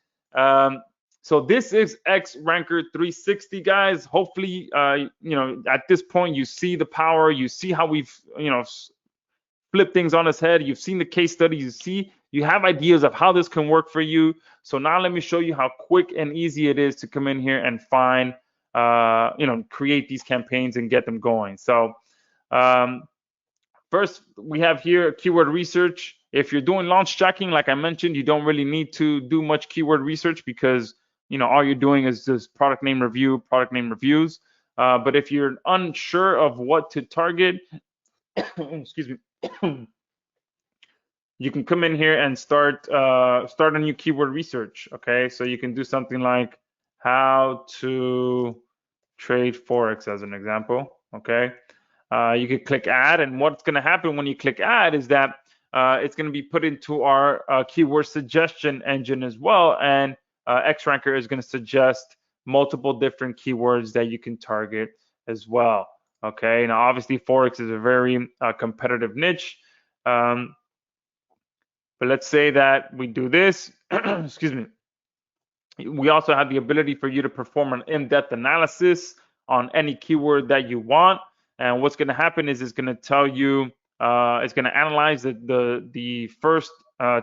So this is X Ranker 360, guys. Hopefully, at this point you see the power. You see how we've, flip things on its head. You've seen the case studies. You have ideas of how this can work for you. So now let me show you how quick and easy it is to come in here and find, create these campaigns and get them going. So first, we have here keyword research. If you're doing launch tracking, like I mentioned, you don't really need to do much keyword research because all you're doing is just product name review, product name reviews. But if you're unsure of what to target, excuse me, you can come in here and start a new keyword research. Okay, so you can do something like how to trade forex as an example. Okay, you can click add, and what's going to happen when you click add is that it's going to be put into our keyword suggestion engine as well, and XRanker is going to suggest multiple different keywords that you can target as well. Okay, now obviously forex is a very competitive niche. But let's say that we do this. Excuse me. We also have the ability for you to perform an in-depth analysis on any keyword that you want. And what's going to happen is it's going to tell you, it's going to analyze the first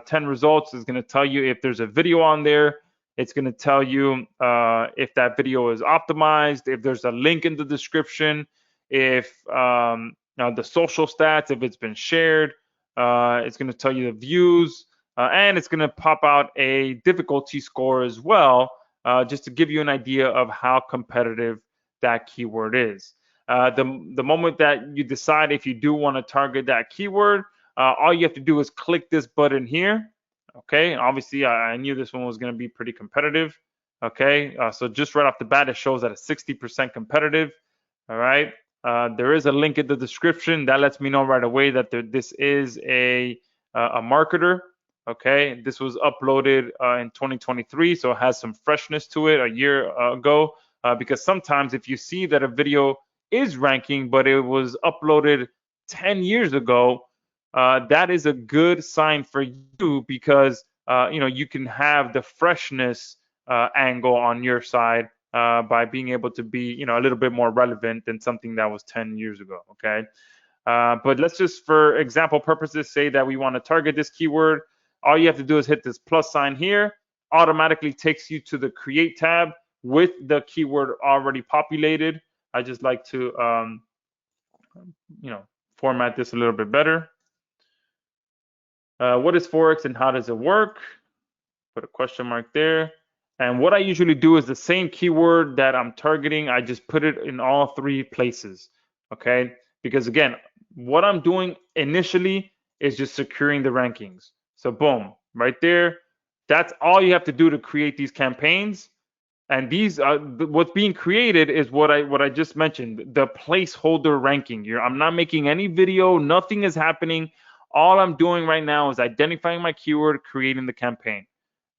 10 results. It's going to tell you if there's a video on there. It's going to tell you if that video is optimized, if there's a link in the description, if the social stats, if it's been shared. It's going to tell you the views, and it's going to pop out a difficulty score as well, just to give you an idea of how competitive that keyword is. The moment that you decide if you do want to target that keyword, all you have to do is click this button here. Okay, obviously I knew this one was going to be pretty competitive. Okay, so just right off the bat, it shows that it's 60% competitive. All right. There is a link in the description that lets me know right away that this is a marketer. Okay, this was uploaded in 2023, so it has some freshness to it, a year ago. Because sometimes if you see that a video is ranking, but it was uploaded 10 years ago, that is a good sign for you because you can have the freshness angle on your side. By being able to be, a little bit more relevant than something that was 10 years ago. Okay, but let's just, for example purposes, say that we want to target this keyword. All you have to do is hit this plus sign here. Automatically takes you to the Create tab with the keyword already populated. I just like to, format this a little bit better. What is forex and how does it work? Put a question mark there. And what I usually do is the same keyword that I'm targeting, I just put it in all three places, okay? Because again, what I'm doing initially is just securing the rankings. So boom, right there. That's all you have to do to create these campaigns. And these what's being created is what I just mentioned, the placeholder ranking. I'm not making any video, nothing is happening. All I'm doing right now is identifying my keyword, creating the campaign.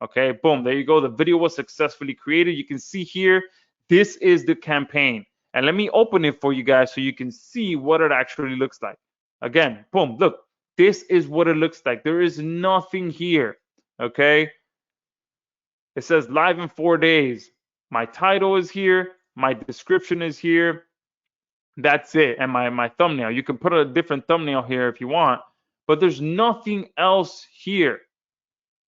Okay, boom, there you go. The video was successfully created. You can see here, this is the campaign. And let me open it for you guys so you can see what it actually looks like. Again, boom, look, this is what it looks like. There is nothing here, okay? It says live in 4 days. My title is here. My description is here. That's it. And my thumbnail. You can put a different thumbnail here if you want, but there's nothing else here,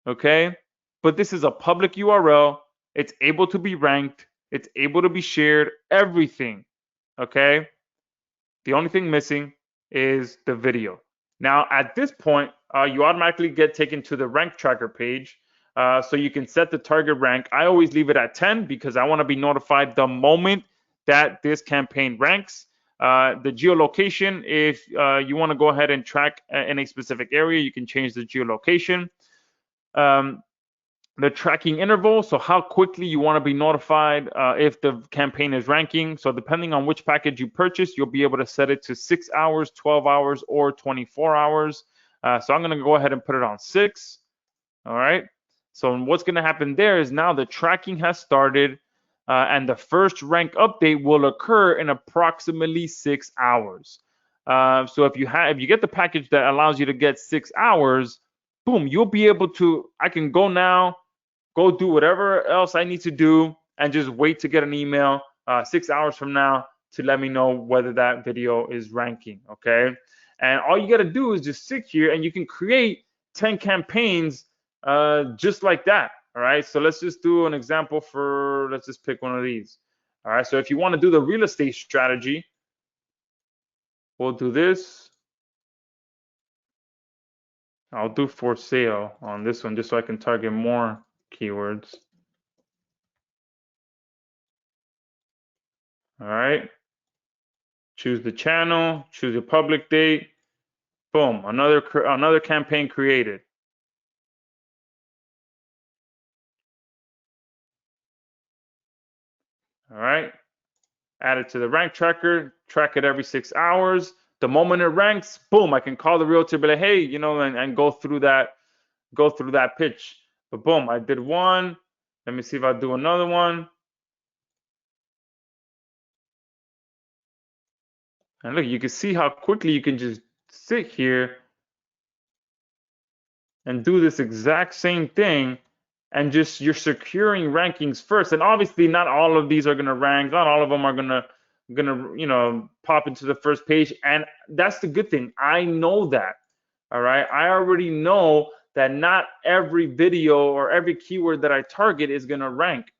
okay? But this is a public URL. It's able to be ranked. It's able to be shared, everything, okay? The only thing missing is the video. Now, at this point, you automatically get taken to the rank tracker page. So you can set the target rank. I always leave it at 10 because I want to be notified the moment that this campaign ranks. The geolocation, if you want to go ahead and track in a specific area, you can change the geolocation. The tracking interval, so how quickly you want to be notified if the campaign is ranking. So depending on which package you purchase, you'll be able to set it to 6 hours, 12 hours, or 24 hours. So I'm going to go ahead and put it on 6. All right. So what's going to happen there is now the tracking has started, and the first rank update will occur in approximately 6 hours. So if you get the package that allows you to get 6 hours, boom, you'll be able to. I can go now, go do whatever else I need to do, and just wait to get an email 6 hours from now to let me know whether that video is ranking. Okay. And all you got to do is just sit here and you can create 10 campaigns just like that. All right. So let's just do an example for, let's just pick one of these. All right. So if you want to do the real estate strategy, we'll do this. I'll do for sale on this one just so I can target more keywords. All right. Choose the channel, choose your public date. Boom, another campaign created. All right. Add it to the rank tracker, track it every 6 hours. The moment it ranks, boom, I can call the realtor, be like, hey, you know, and go through that pitch. But boom, I did one. Let me see if I do another one. And look, you can see how quickly you can just sit here and do this exact same thing, and just you're securing rankings first. And obviously not all of these are going to rank, not all of them are going to pop into the first page. And that's the good thing, I know that. All right, I already know that not every video or every keyword that I target is going to rank.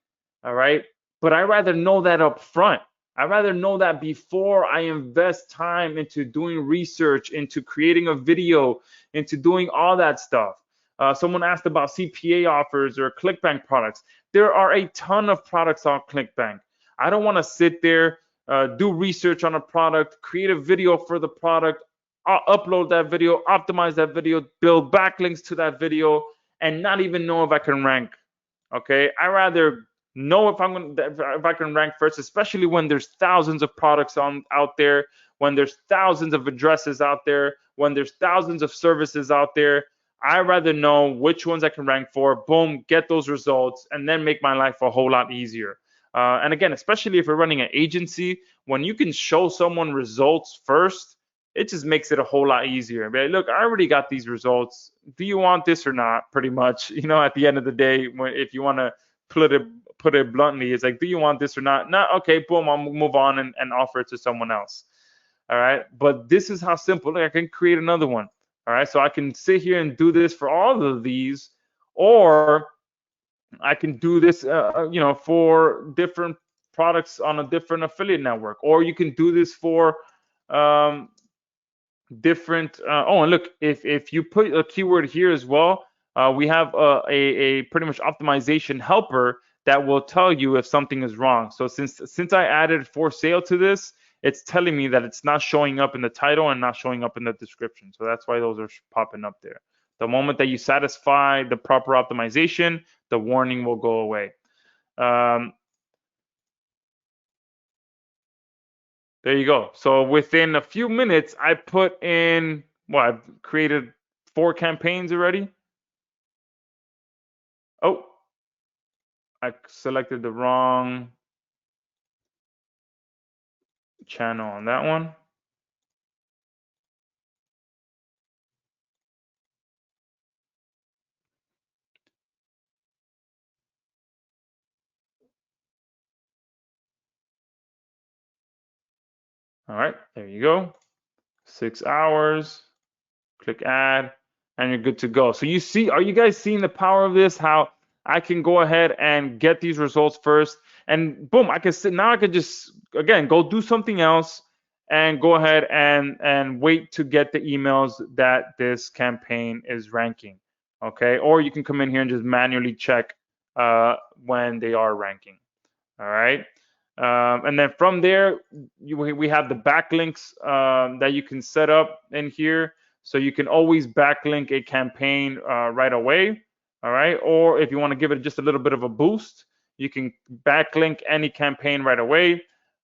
All right, but I rather know that up front. I rather know that before I invest time into doing research, into creating a video, into doing all that stuff. Someone asked about CPA offers or ClickBank products. There are a ton of products on ClickBank. I don't want to sit there, do research on a product, create a video for the product, upload that video, optimize that video, build backlinks to that video, and not even know if I can rank. Okay, I rather know if I can rank first, especially when there's thousands of products out there, when there's thousands of addresses out there, when there's thousands of services out there. I rather know which ones I can rank for. Boom, get those results, and then make my life a whole lot easier. And again, especially if you're running an agency, when you can show someone results first, it just makes it a whole lot easier. But look, I already got these results. Do you want this or not? Pretty much, at the end of the day, if you want to put it bluntly, it's like, do you want this or not? No, okay, boom, I'll move on and offer it to someone else. All right, but this is how simple. Look, I can create another one. All right, so I can sit here and do this for all of these, or I can do this, for different products on a different affiliate network, or you can do this for different. Oh, and look, if you put a keyword here as well, we have a pretty much optimization helper that will tell you if something is wrong. So since I added for sale to this, it's telling me that it's not showing up in the title and not showing up in the description. So that's why those are popping up there. The moment that you satisfy the proper optimization, the warning will go away. There you go. So within a few minutes, I put in, I've created 4 campaigns already. Oh, I selected the wrong channel on that one. All right, there you go. 6 hours, click add, and you're good to go. So are you guys seeing the power of this? How I can go ahead and get these results first, and boom, I can just, again, go do something else and go ahead and wait to get the emails that this campaign is ranking. Okay, or you can come in here and just manually check when they are ranking. All right. And then from there, we have the backlinks that you can set up in here. So you can always backlink a campaign right away. All right. Or if you want to give it just a little bit of a boost, you can backlink any campaign right away.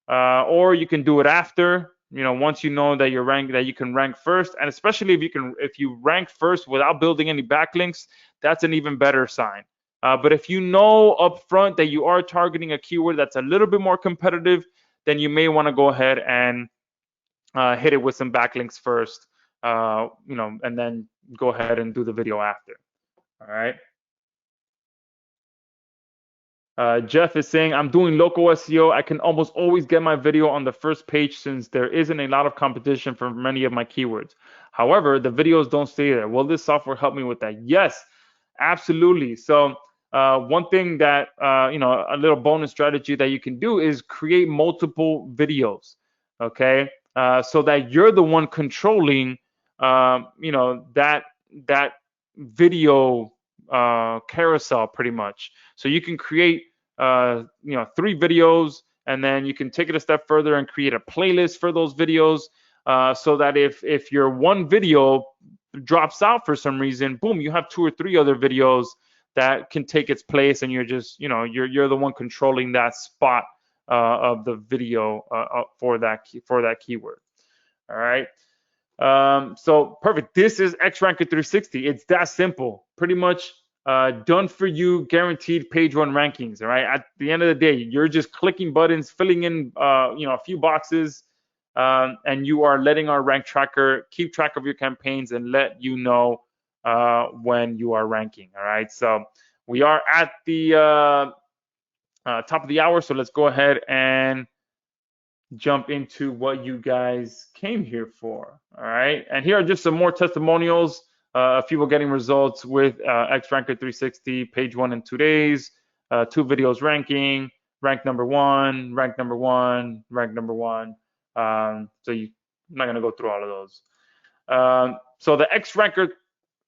Or you can do it after, once you know that you can rank first. And especially if you rank first without building any backlinks, that's an even better sign. But if you know up front that you are targeting a keyword that's a little bit more competitive, then you may want to go ahead and hit it with some backlinks first, and then go ahead and do the video after. All right. Jeff is saying, I'm doing local SEO. I can almost always get my video on the first page since there isn't a lot of competition for many of my keywords. However, the videos don't stay there. Will this software help me with that? Yes, absolutely. So one thing that, a little bonus strategy that you can do is create multiple videos, okay? So that you're the one controlling, that video carousel pretty much. So you can create 3 videos, and then you can take it a step further and create a playlist for those videos, so that if your one video drops out for some reason, boom, you have 2 or 3 other videos that can take its place, and you're just you're the one controlling that spot of the video for that keyword. All right. So perfect. This is XRanker 360. It's that simple. Pretty much done for you, guaranteed page 1 rankings. All right. At the end of the day, you're just clicking buttons, filling in a few boxes, and you are letting our rank tracker keep track of your campaigns and let you know when you are ranking. All right. So we are at the top of the hour. So let's go ahead and jump into what you guys came here for. All right. And here are just some more testimonials of people getting results with XRanker 360, page 1 in 2 days, 2 videos ranking, rank number 1, rank number 1, rank number 1. I'm not going to go through all of those. So the XRanker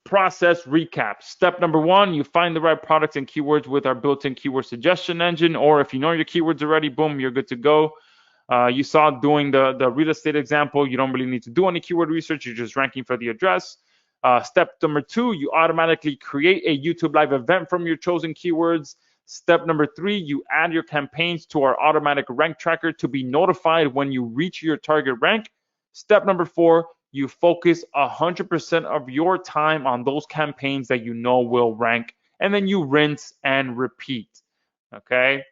process recap. Step number 1, you find the right products and keywords with our built-in keyword suggestion engine, or if you know your keywords already, boom, you're good to go. You saw doing the real estate example, you don't really need to do any keyword research, you're just ranking for the address. Step number 2, you automatically create a YouTube live event from your chosen keywords. Step number 3, you add your campaigns to our automatic rank tracker to be notified when you reach your target rank. Step number 4, you focus 100% of your time on those campaigns that you know will rank, and then you rinse and repeat. Okay.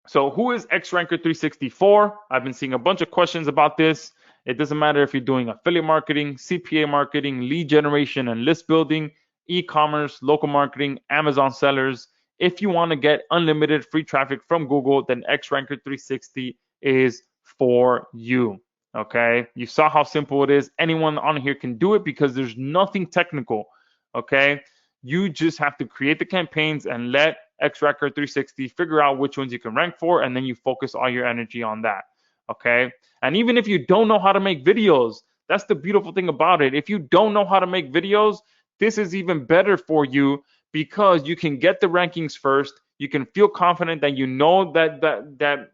So who is XRanker 364? I've been seeing a bunch of questions about this. It doesn't matter if you're doing affiliate marketing, CPA marketing, lead generation and list building, e-commerce, local marketing, Amazon sellers. If you want to get unlimited free traffic from Google, then XRanker 360 is for you. Okay. You saw how simple it is. Anyone on here can do it because there's nothing technical. Okay. You just have to create the campaigns and let XRanker 360 figure out which ones you can rank for, and then you focus all your energy on that. Okay. And even if you don't know how to make videos, that's the beautiful thing about it. If you don't know how to make videos, this is even better for you because you can get the rankings first. You can feel confident that you know that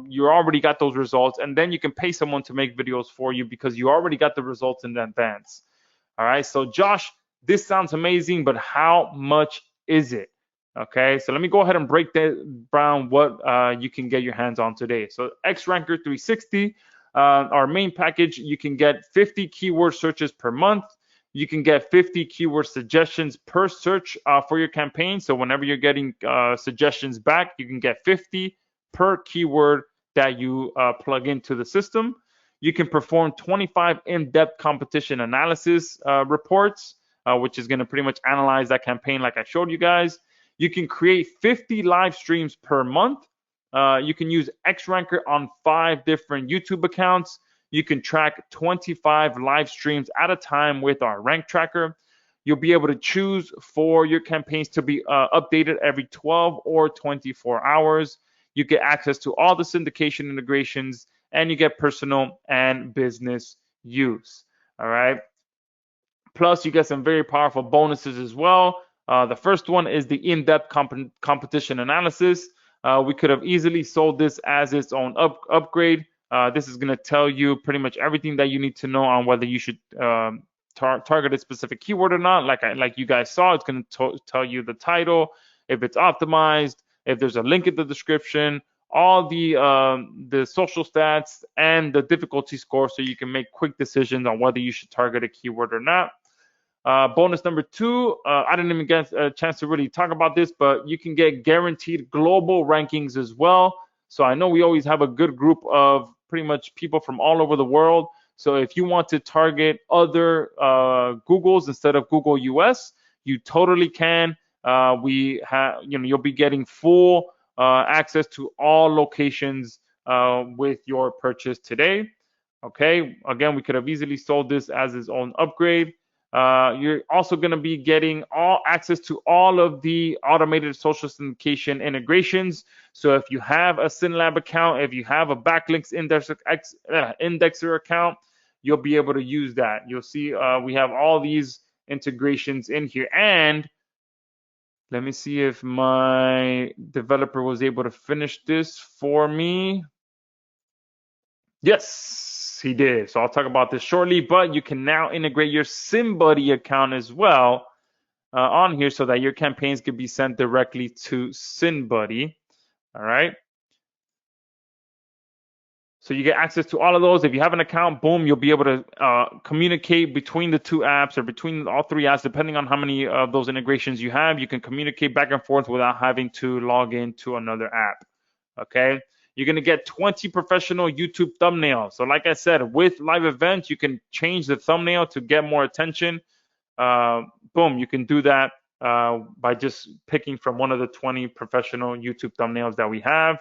you already got those results, and then you can pay someone to make videos for you because you already got the results in advance. All right. So Josh, this sounds amazing, but how much is it? Okay, so let me go ahead and break down what you can get your hands on today. So XRanker 360, our main package, you can get 50 keyword searches per month. You can get 50 keyword suggestions per search for your campaign. So whenever you're getting suggestions back, you can get 50 per keyword that you plug into the system. You can perform 25 in-depth competition analysis reports, which is going to pretty much analyze that campaign like I showed you guys. You can create 50 live streams per month. You can use XRanker on 5 different YouTube accounts. You can track 25 live streams at a time with our rank tracker. You'll be able to choose for your campaigns to be updated every 12 or 24 hours. You get access to all the syndication integrations, and you get personal and business use. All right. Plus, you get some very powerful bonuses as well. The first one is the in-depth competition analysis. We could have easily sold this as its own upgrade. This is going to tell you pretty much everything that you need to know on whether you should target a specific keyword or not. Like you guys saw, it's going to tell you the title, if it's optimized, if there's a link in the description, all the social stats and the difficulty score, so you can make quick decisions on whether you should target a keyword or not. Bonus number 2, I didn't even get a chance to really talk about this, but you can get guaranteed global rankings as well. So I know we always have a good group of pretty much people from all over the world. So if you want to target other Googles instead of Google US, you totally can. We have, you'll be getting full access to all locations with your purchase today. Okay, again, we could have easily sold this as its own upgrade. You're also going to be getting all access to all of the automated social syndication integrations. So if you have a SynLab account, if you have a backlinks indexer account, you'll be able to use that. You'll see we have all these integrations in here. And let me see if my developer was able to finish this for me. Yes, he did. So I'll talk about this shortly, but you can now integrate your SymBuddy account as well on here so that your campaigns can be sent directly to SynBuddy. All right. So you get access to all of those. If you have an account, boom, you'll be able to communicate between the two apps or between all three apps, depending on how many of those integrations you have. You can communicate back and forth without having to log into another app. Okay. You're going to get 20 professional YouTube thumbnails. So like I said, with live events, you can change the thumbnail to get more attention. Boom, you can do that by just picking from one of the 20 professional YouTube thumbnails that we have.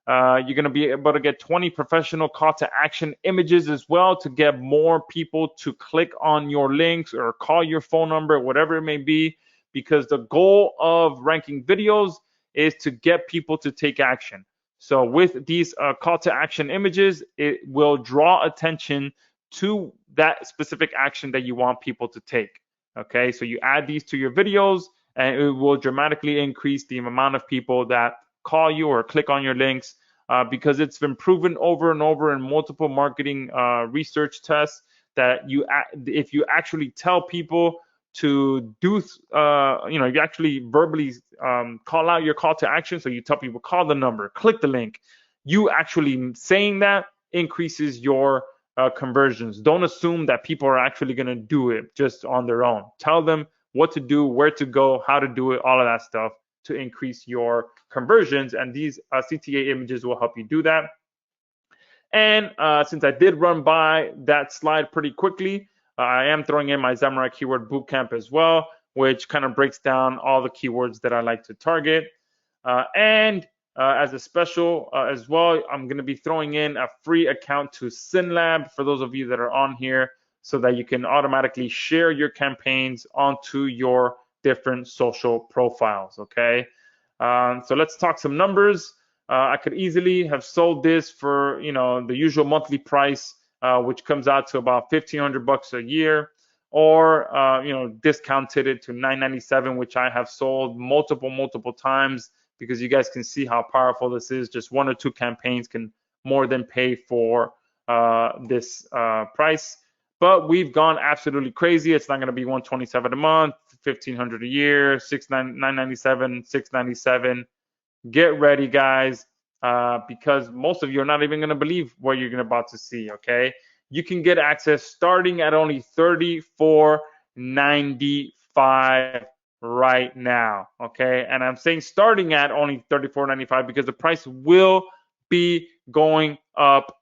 You're going to be able to get 20 professional call to action images as well to get more people to click on your links or call your phone number, whatever it may be, because the goal of ranking videos is to get people to take action. So with these call to action images, it will draw attention to that specific action that you want people to take. Okay, so you add these to your videos and it will dramatically increase the amount of people that call you or click on your links because it's been proven over and over in multiple marketing research tests that if you actually tell people to do, you actually verbally call out your call to action. So you tell people, call the number, click the link. You actually saying that increases your conversions. Don't assume that people are actually going to do it just on their own. Tell them what to do, where to go, how to do it, all of that stuff to increase your conversions. And these CTA images will help you do that. And since I did run by that slide pretty quickly, I am throwing in my Samurai Keyword Bootcamp as well, which kind of breaks down all the keywords that I like to target. And as a special as well, I'm going to be throwing in a free account to SynLab for those of you that are on here so that you can automatically share your campaigns onto your different social profiles, okay? So let's talk some numbers. I could easily have sold this for, the usual monthly price, which comes out to about $1,500 a year, or discounted it to $997, which I have sold multiple times because you guys can see how powerful this is. Just 1 or 2 campaigns can more than pay for this price. But we've gone absolutely crazy. It's not going to be $127 a month, $1,500 a year, $997, $697. Get ready, guys, because most of you are not even going to believe what you're about to see, okay? You can get access starting at only $34.95 right now, okay? And I'm saying starting at only $34.95 because the price will be going up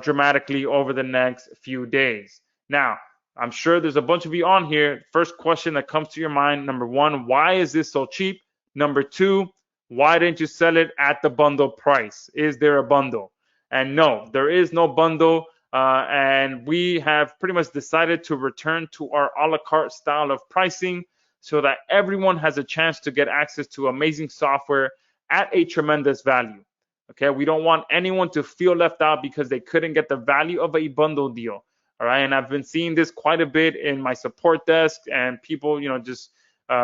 dramatically over the next few days. Now, I'm sure there's a bunch of you on here. First question that comes to your mind, number 1, why is this so cheap? Number 2, why didn't you sell it at the bundle price? Is there a bundle? And no, there is no bundle. And we have pretty much decided to return to our a la carte style of pricing so that everyone has a chance to get access to amazing software at a tremendous value. Okay, we don't want anyone to feel left out because they couldn't get the value of a bundle deal. All right, and I've been seeing this quite a bit in my support desk and people, just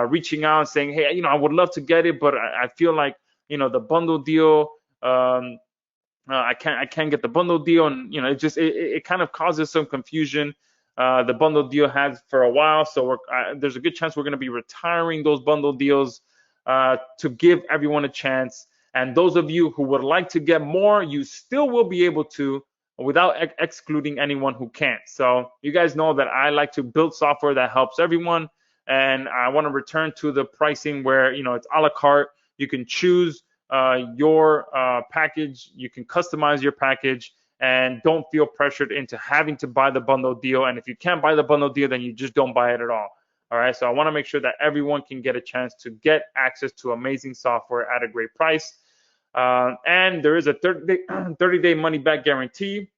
reaching out and saying, hey, I would love to get it, but I feel like, the bundle deal. I can't get the bundle deal, and it kind of causes some confusion. The bundle deal has for a while, so there's a good chance we're going to be retiring those bundle deals to give everyone a chance. And those of you who would like to get more, you still will be able to, without excluding anyone who can't. So you guys know that I like to build software that helps everyone, and I want to return to the pricing where it's a la carte. You can choose your package, you can customize your package, and don't feel pressured into having to buy the bundle deal. And if you can't buy the bundle deal, then you just don't buy it at all. All right, so I want to make sure that everyone can get a chance to get access to amazing software at a great price. And there is a 30-day money-back guarantee.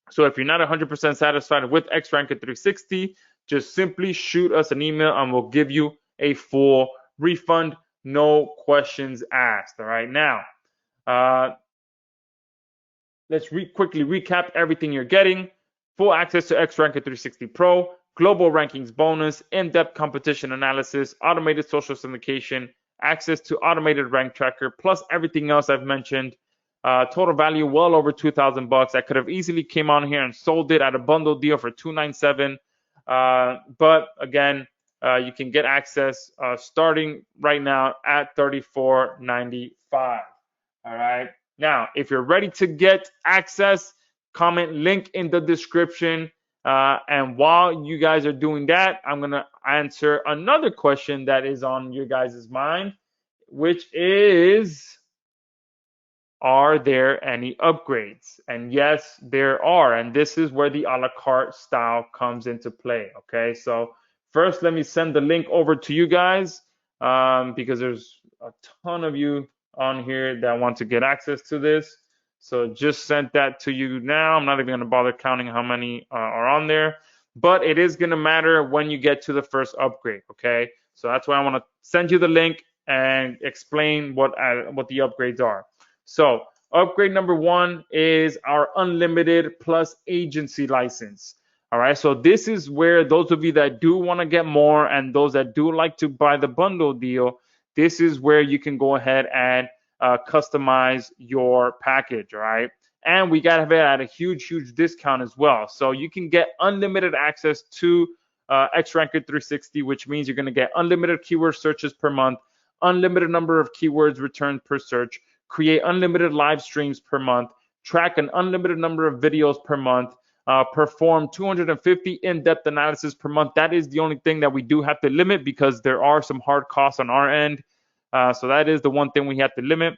So if you're not 100% satisfied with XRanker 360, just simply shoot us an email and we'll give you a full refund, no questions asked. All right, now let's quickly recap everything you're getting. Full access to XRanker 360 Pro, global rankings bonus, in-depth competition analysis, automated social syndication, access to automated rank tracker, plus everything else I've mentioned. Total value well over $2,000. I could have easily came on here and sold it at a bundle deal for $297. But again, you can get access starting right now at $34.95. All right. Now, if you're ready to get access, comment link in the description. And while you guys are doing that, I'm going to answer another question that is on your guys' mind, which is, are there any upgrades? And yes, there are. And this is where the a la carte style comes into play. Okay, so first, let me send the link over to you guys because there's a ton of you on here that want to get access to this. So just sent that to you now. I'm not even going to bother counting how many are on there, but it is going to matter when you get to the first upgrade. Okay, so that's why I want to send you the link and explain what the upgrades are. So upgrade number 1 is our unlimited plus agency license. All right, so this is where those of you that do want to get more and those that do like to buy the bundle deal, this is where you can go ahead and customize your package. All right, and we got to have it at a huge discount as well. So you can get unlimited access to XRanker 360, which means you're going to get unlimited keyword searches per month, unlimited number of keywords returned per search, create unlimited live streams per month, track an unlimited number of videos per month, perform 250 in-depth analysis per month. That is the only thing that we do have to limit because there are some hard costs on our end. So that is the one thing we have to limit.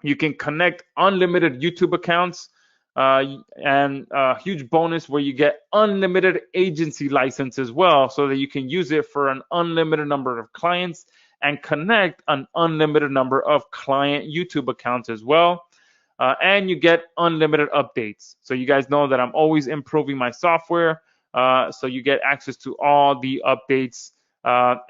You can connect unlimited YouTube accounts and a huge bonus where you get unlimited agency license as well so that you can use it for an unlimited number of clients and connect an unlimited number of client YouTube accounts as well. And you get unlimited updates. So you guys know that I'm always improving my software. So you get access to all the updates.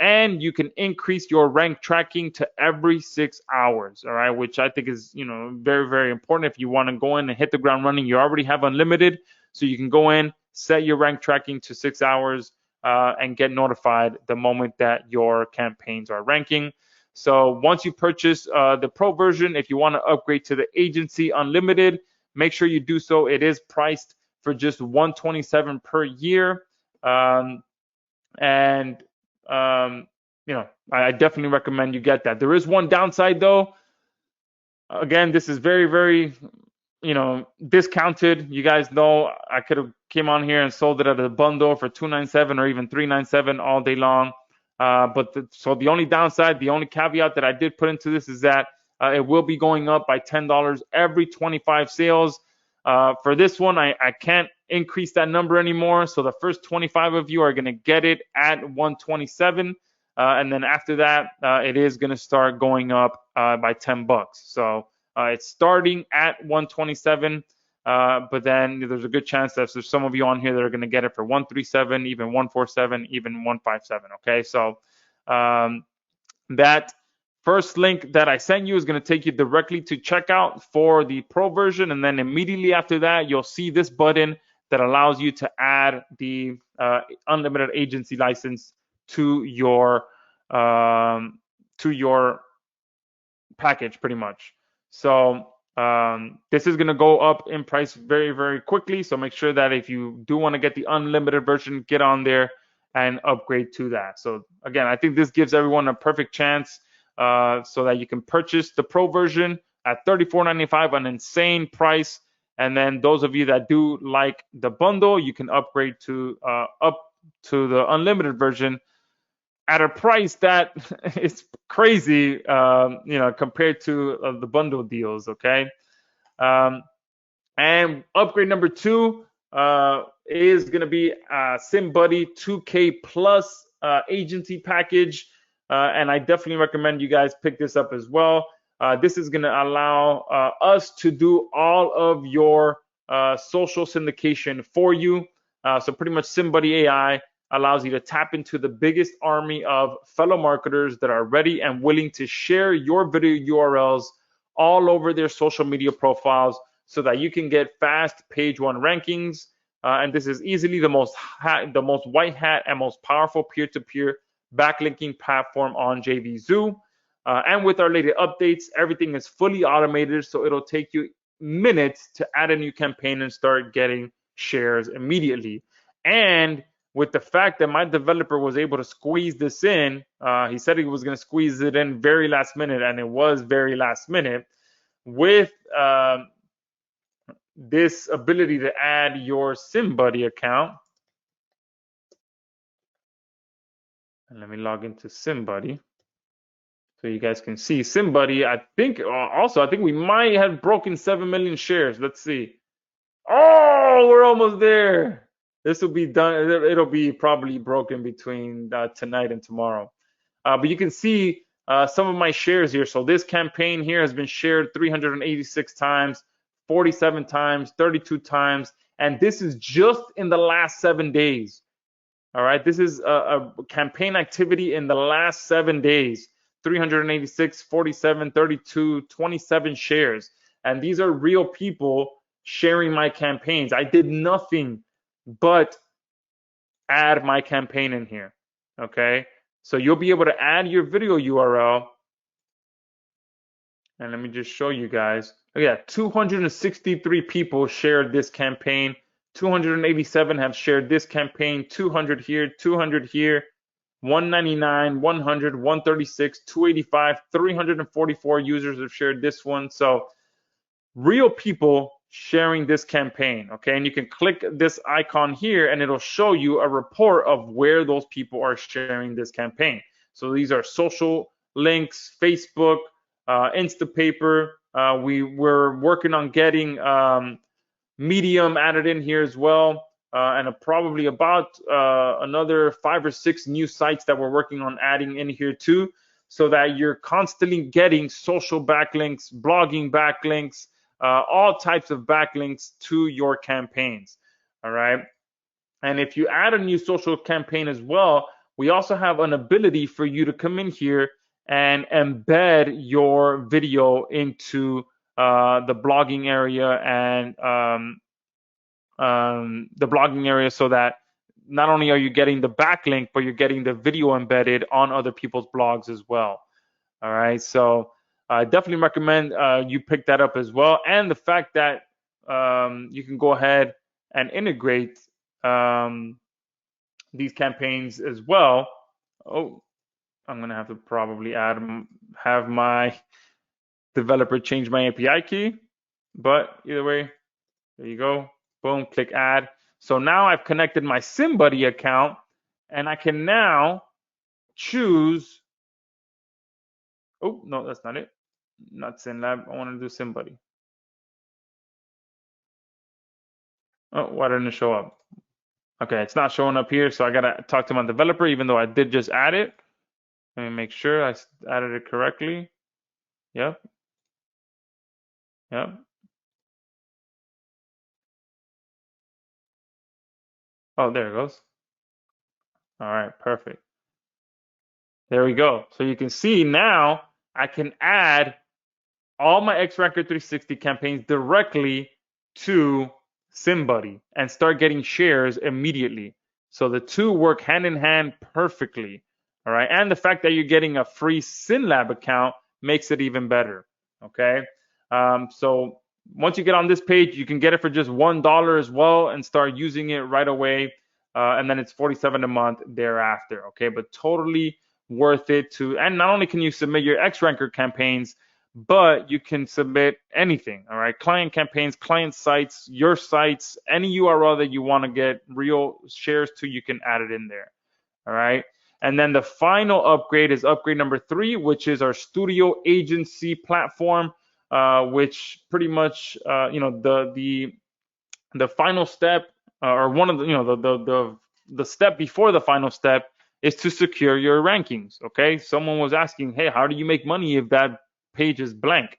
And you can increase your rank tracking to every 6 hours, all right, which I think is, very important. If you want to go in and hit the ground running, you already have unlimited. So you can go in, set your rank tracking to 6 hours, and get notified the moment that your campaigns are ranking. So once you purchase the Pro version, if you want to upgrade to the Agency Unlimited, make sure you do so. It is priced for just $127 per year. I definitely recommend you get that. There is one downside though. Again, this is very discounted. You guys know I could have came on here and sold it at a bundle for $297 or even $397 all day long. So the only downside, the only caveat that I did put into this is that it will be going up by $10 every 25 sales. For this one, I can't increase that number anymore. So the first 25 of you are going to get it at $127. And then after that, it is going to start going up by $10. So it's starting at $127. But then there's a good chance that there's some of you on here that are going to get it for $137, even $147, even $157. Okay, so that first link that I sent you is going to take you directly to checkout for the Pro version, and then immediately after that, you'll see this button that allows you to add the unlimited agency license to your package pretty much. So this is going to go up in price very, very quickly. So make sure that if you do want to get the unlimited version, get on there and upgrade to that. So again, I think this gives everyone a perfect chance so that you can purchase the pro version at $34.95, an insane price. And then those of you that do like the bundle, you can upgrade to up to the unlimited version at a price that is crazy, compared to the bundle deals. Okay. And upgrade number 2 is going to be SimBuddy 2K Plus agency package. And I definitely recommend you guys pick this up as well. This is going to allow us to do all of your social syndication for you. So pretty much SimBuddy AI allows you to tap into the biggest army of fellow marketers that are ready and willing to share your video URLs all over their social media profiles so that you can get fast page 1 rankings. And this is easily the most white hat and most powerful peer-to-peer backlinking platform on JVZoo. And with our latest updates, everything is fully automated, so it'll take you minutes to add a new campaign and start getting shares immediately. And with the fact that my developer was able to squeeze this in, he said he was going to squeeze it in very last minute, and it was very last minute. With this ability to add your SimBuddy account, and let me log into SimBuddy so you guys can see SimBuddy. I think we might have broken 7 million shares. Let's see. Oh, we're almost there. This will be done. It'll be probably broken between tonight and tomorrow. But you can see some of my shares here. So this campaign here has been shared 386 times, 47 times, 32 times, and this is just in the last 7 days. All right, this is a campaign activity in the last 7 days. 386, 47, 32, 27 shares. And these are real people sharing my campaigns. I did nothing but add my campaign in here. Okay, so you'll be able to add your video URL. And let me just show you guys. Yeah, 263 people shared this campaign. 287 have shared this campaign. 200 here, 200 here. 199, 100, 136, 285, 344 users have shared this one. So real people sharing this campaign. Okay, and you can click this icon here and it'll show you a report of where those people are sharing this campaign. So these are social links, Facebook, Instapaper. We're working on getting Medium added in here as well. And probably about another 5 or 6 new sites that we're working on adding in here too, so that you're constantly getting social backlinks, blogging backlinks, all types of backlinks to your campaigns. All right. And if you add a new social campaign as well, we also have an ability for you to come in here and embed your video into the blogging area and the blogging area, so that not only are you getting the backlink, but you're getting the video embedded on other people's blogs as well. All right, so I definitely recommend you pick that up as well. And the fact that you can go ahead and integrate these campaigns as well. Oh, I'm gonna have to probably have my developer change my API key, but either way, there you go. Boom, click add. So now I've connected my SimBuddy account and I can now choose. Oh, no, that's not it. Not SimLab. I want to do SimBuddy. Oh, why didn't it show up? Okay, it's not showing up here. So I got to talk to my developer, even though I did just add it. Let me make sure I added it correctly. Yep. Yep. Oh, there it goes. All right, perfect. There we go. So you can see now I can add all my XRanker 360 campaigns directly to SimBuddy and start getting shares immediately. So the two work hand in hand perfectly. All right. And the fact that you're getting a free SimLab account makes it even better. Okay. So once you get on this page, you can get it for just $1 as well and start using it right away. And then it's $47 a month thereafter. Okay. But totally worth it to, and not only can you submit your X-Ranker campaigns, but you can submit anything. All right. Client campaigns, client sites, your sites, any URL that you want to get real shares to, you can add it in there. All right. And then the final upgrade is upgrade number 3, which is our studio agency platform, which pretty much, the final step, or one of the step before the final step is to secure your rankings. Okay. Someone was asking, hey, how do you make money if that page is blank?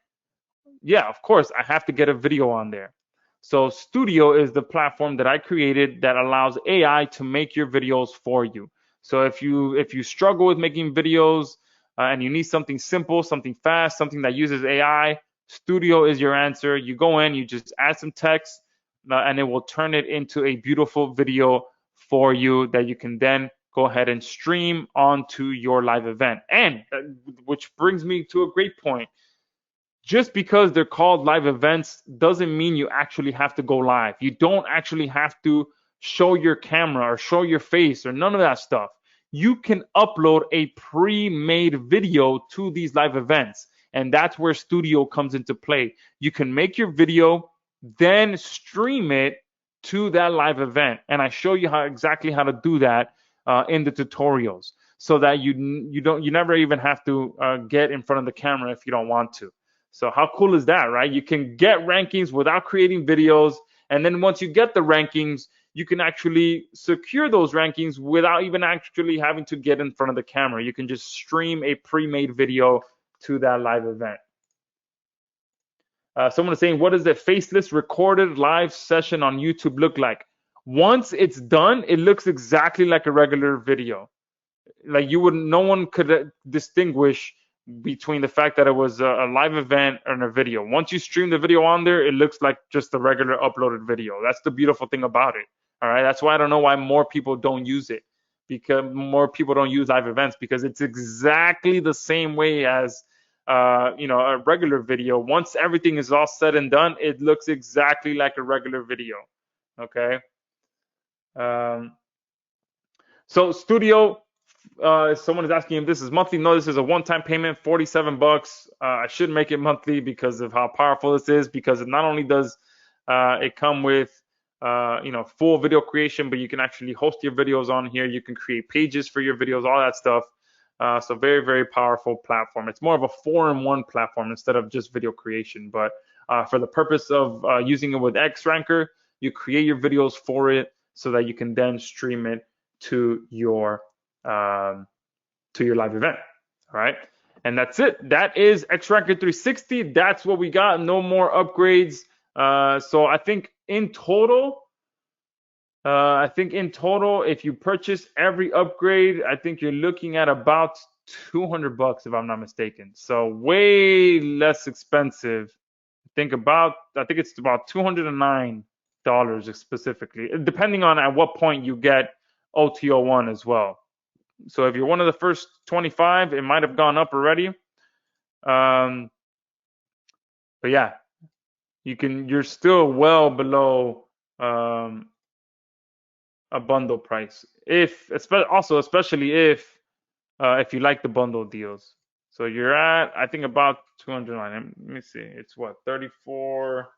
Yeah, of course, I have to get a video on there. So Studio is the platform that I created that allows AI to make your videos for you. So if you struggle with making videos and you need something simple, something fast, something that uses AI, Studio is your answer. You go in, you just add some text, and it will turn it into a beautiful video for you that you can then go ahead and stream onto your live event. And which brings me to a great point. Just because they're called live events doesn't mean you actually have to go live. You don't actually have to show your camera or show your face or none of that stuff. You can upload a pre-made video to these live events, and that's where Studio comes into play. You can make your video, then stream it to that live event, and I show you exactly how to do that in the tutorials, so that you never even have to get in front of the camera if you don't want to. So how cool is that, right? You can get rankings without creating videos. And then once you get the rankings, you can actually secure those rankings without even actually having to get in front of the camera. You can just stream a pre-made video to that live event. Someone is saying, what does a faceless recorded live session on YouTube look like? Once it's done, it looks exactly like a regular video. Like no one could distinguish between the fact that it was a live event and a video. Once you stream the video on there, it looks like just a regular uploaded video. That's the beautiful thing about it. All right. That's why I don't know why more people don't use it, because more people don't use live events, because it's exactly the same way as a regular video. Once everything is all said and done, it looks exactly like a regular video. Okay. So Studio, someone is asking if this is monthly. No, this is a one-time payment, $47. I should make it monthly because of how powerful this is, because not only does it come with full video creation, but you can actually host your videos on here. You can create pages for your videos, all that stuff. So very, very powerful platform. It's more of a 4-in-1 platform instead of just video creation. But for the purpose of using it with X-Ranker, you create your videos for it so that you can then stream it to your live event. All right, and that's it. That is X-Ranker 360. That's what we got. No more upgrades. So I think in total, if you purchase every upgrade, I think you're looking at about $200 if I'm not mistaken. So way less expensive. I think it's about $209 specifically, depending on at what point you get OTO1 as well. So if you're one of the first 25, it might have gone up already. But yeah, you're still well below a bundle price. Especially if you like the bundle deals. So you're at, I think, about 209. Let me see. It's what, 34?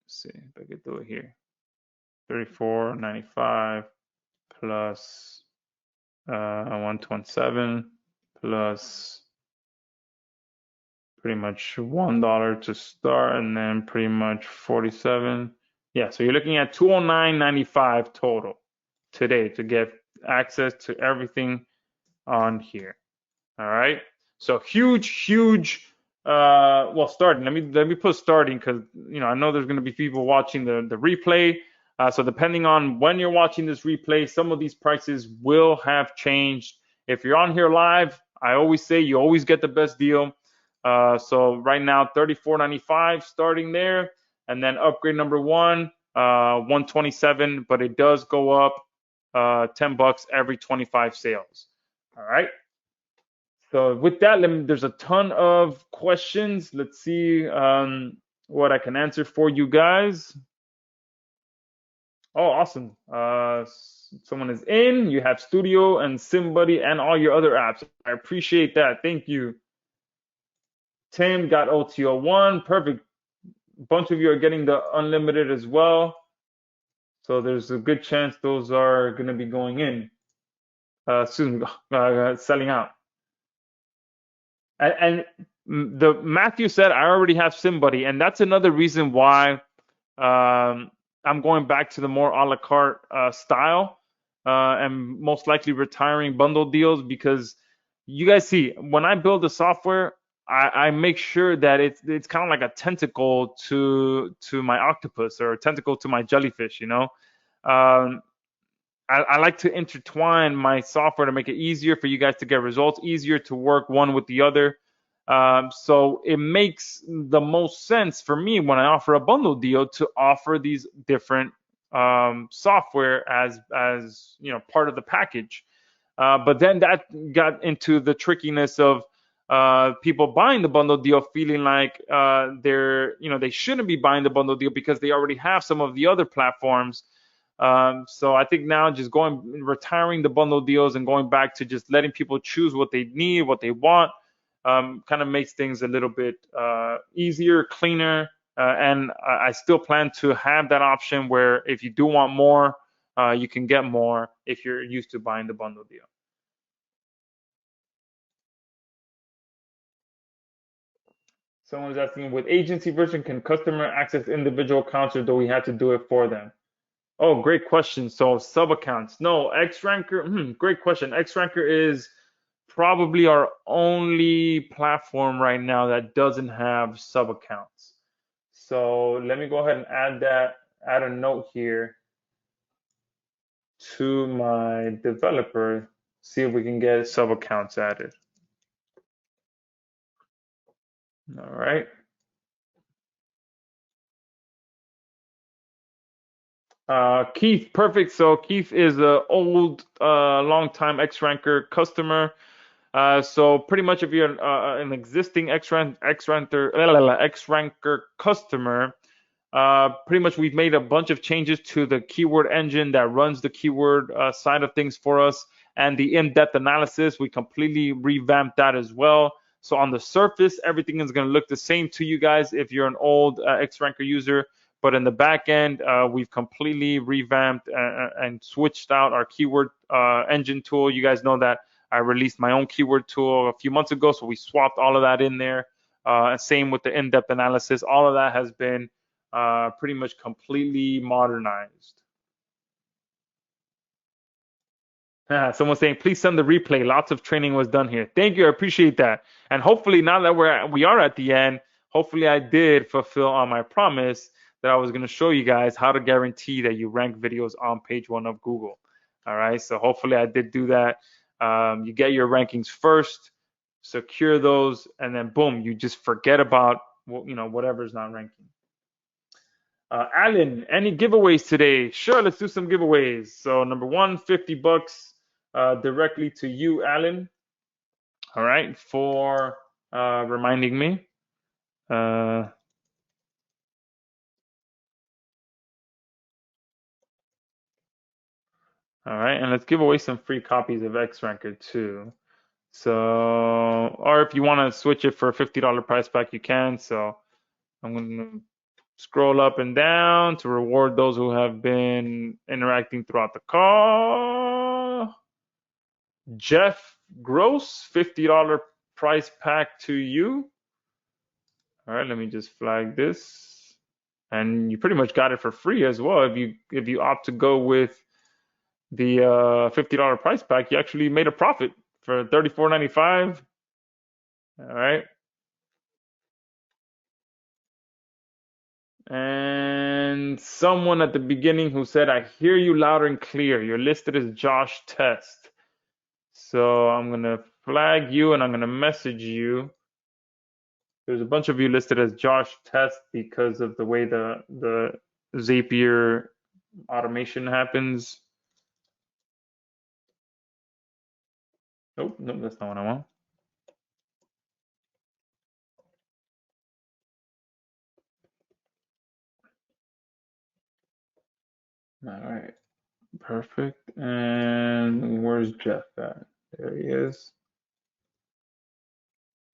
Let's see if I can do it here. 34.95 plus 127 plus pretty much $1 to start, and then pretty much 47. Yeah, so you're looking at $209.95 total today to get access to everything on here. All right. So huge. Well, starting. Let me put starting, because I know there's going to be people watching the replay. So depending on when you're watching this replay, some of these prices will have changed. If you're on here live, I always say you always get the best deal. So right now, $34.95 starting there, and then upgrade number 1, $127, but it does go up $10 every 25 sales. All right. So with that, there's a ton of questions. Let's see what I can answer for you guys. Oh, awesome. Someone is in. You have Studio and SimBuddy and all your other apps. I appreciate that. Thank you. Tim got OTO1. Perfect. Bunch of you are getting the unlimited as well. So there's a good chance those are going to be going in. Soon, selling out. And the Matthew said, I already have SimBuddy. And that's another reason why I'm going back to the more a la carte style and most likely retiring bundle deals, because you guys see, when I build the software, I make sure that it's kind of like a tentacle to my octopus, or a tentacle to my jellyfish, you know. Um, I like to intertwine my software to make it easier for you guys to get results, easier to work one with the other. So it makes the most sense for me when I offer a bundle deal to offer these different software as you know, part of the package. But then that got into the trickiness of people buying the bundle deal feeling like they shouldn't be buying the bundle deal because they already have some of the other platforms. So I think now just retiring the bundle deals and going back to just letting people choose what they need, what they want, kind of makes things a little bit easier, cleaner. And I still plan to have that option where if you do want more, you can get more if you're used to buying the bundle deal. Someone's asking, with agency version, can customer access individual accounts, or do we have to do it for them? Oh, great question. So sub accounts. No, XRanker, great question. XRanker is probably our only platform right now that doesn't have sub accounts. So let me go ahead and add a note here to my developer, see if we can get sub accounts added. All right. Keith, perfect. So Keith is an old, long-time XRanker customer. So pretty much if you're an existing XRanker customer, pretty much we've made a bunch of changes to the keyword engine that runs the keyword side of things for us, and the in-depth analysis, we completely revamped that as well. So on the surface, everything is going to look the same to you guys if you're an old XRanker user. But in the back end, we've completely revamped and switched out our keyword engine tool. You guys know that I released my own keyword tool a few months ago, so we swapped all of that in there. And same with the in-depth analysis. All of that has been pretty much completely modernized. Someone's saying, please send the replay. Lots of training was done here. Thank you. I appreciate that. And hopefully now that we are at the end, hopefully I did fulfill on my promise that I was going to show you guys how to guarantee that you rank videos on page 1 of Google. All right. So hopefully I did do that. You get your rankings first, secure those, and then boom, you just forget about whatever's not ranking. Alan, any giveaways today? Sure, let's do some giveaways. So number one, $50 directly to you, Alan. All right, for reminding me. All right, and let's give away some free copies of XRanker too. So, or if you want to switch it for a $50 price pack, you can. So I'm going to scroll up and down to reward those who have been interacting throughout the call. Jeff Gross, $50 price pack to you. All right, let me just flag this. And you pretty much got it for free as well. If you opt to go with the $50 price pack, you actually made a profit for $34.95. All right. And someone at the beginning who said, I hear you loud and clear. You're listed as Josh Test. So I'm going to flag you and I'm going to message you. There's a bunch of you listed as Josh Test because of the way the Zapier automation happens. Nope, that's not what I want. All right, perfect. And where's Jeff at? There he is.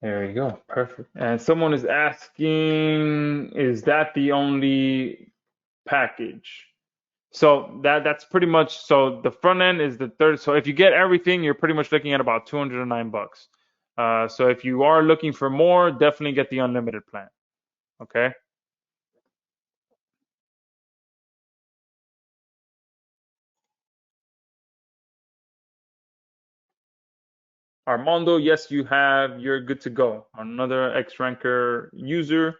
There you go. Perfect. And someone is asking, is that the only package? So that's pretty much, so the front end is the third. So if you get everything, you're pretty much looking at about 209 bucks. So if you are looking for more, definitely get the unlimited plan. Okay. Armando, yes, you're good to go. Another X Ranker user.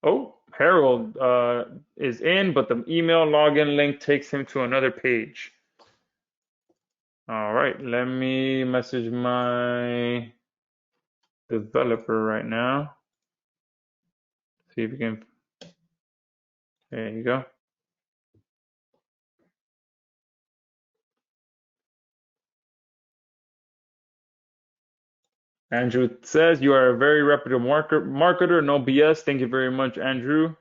Oh, Harold is in, but the email login link takes him to another page. All right, let me message my developer right now. See if we can. There you go. Andrew says you are a very reputable marketer. No BS. Thank you very much, Andrew.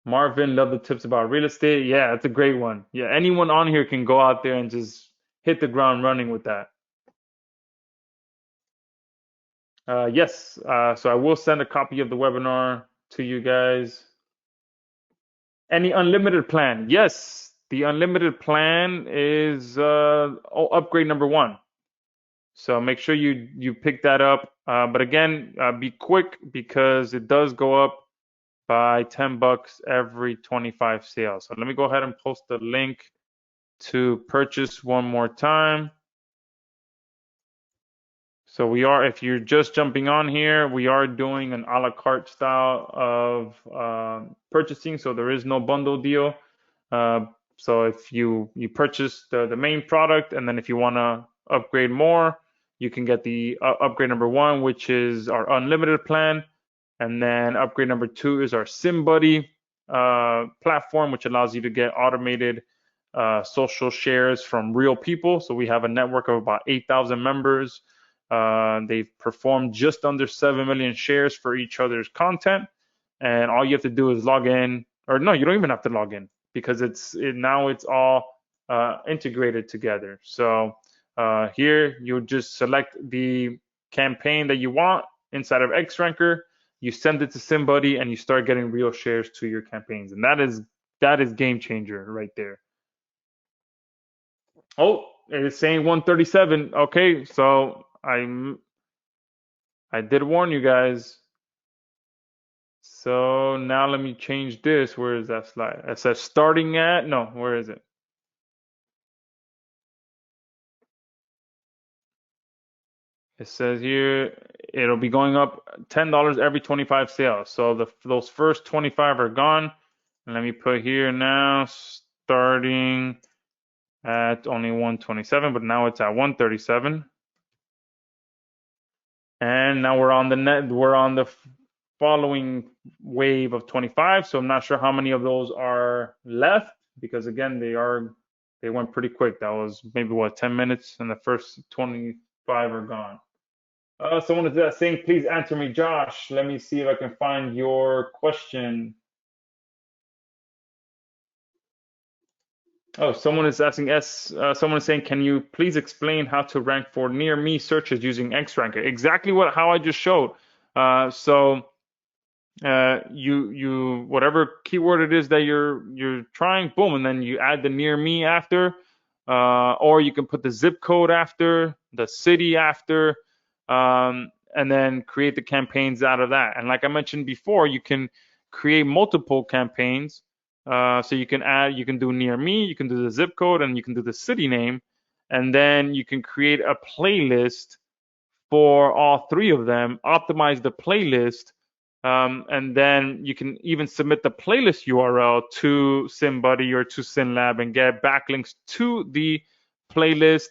Marvin, love the tips about real estate. Yeah, that's a great one. Yeah, anyone on here can go out there and just hit the ground running with that. Yes, so I will send a copy of the webinar to you guys. Any unlimited plan? Yes, the unlimited plan is upgrade number one. So make sure you pick that up. But again, be quick because it does go up by 10 bucks every 25 sales. So let me go ahead and post the link to purchase one more time. So we are, if you're just jumping on here, we are doing an a la carte style of purchasing. So there is no bundle deal. Uh, so if you purchase the main product, and then if you want to upgrade more, you can get the upgrade number one, which is our unlimited plan. And then upgrade number two is our SimBuddy platform, which allows you to get automated social shares from real people. So we have a network of about 8,000 members. They've performed just under 7 million shares for each other's content. And all you have to do is log in, or no, you don't even have to log in because now it's all integrated together. So here you'll just select the campaign that you want inside of XRanker. You send it to somebody, and you start getting real shares to your campaigns, and that is game changer right there. Oh, it's saying 137. Okay, so I did warn you guys. So now let me change this. Where is that slide? It says starting at, no, where is it? It says here it'll be going up $10 every 25 sales. So those first 25 are gone. And let me put here now starting at only 127, but now it's at 137. And now we're on the following wave of 25. So I'm not sure how many of those are left because again, they went pretty quick. That was maybe what, 10 minutes, and the first 25 are gone. Someone is saying, please answer me, Josh. Let me see if I can find your question. Oh, someone is asking someone is saying, can you please explain how to rank for near me searches using XRanker? Exactly how I just showed. So you whatever keyword it is that you're trying, boom, and then you add the near me after, or you can put the zip code after, the city after, and then create the campaigns out of that. And like I mentioned before, you can create multiple campaigns. So you can do near me, you can do the zip code, and you can do the city name, and then you can create a playlist for all three of them, optimize the playlist, and then you can even submit the playlist URL to SimBuddy or to SimLab and get backlinks to the playlist.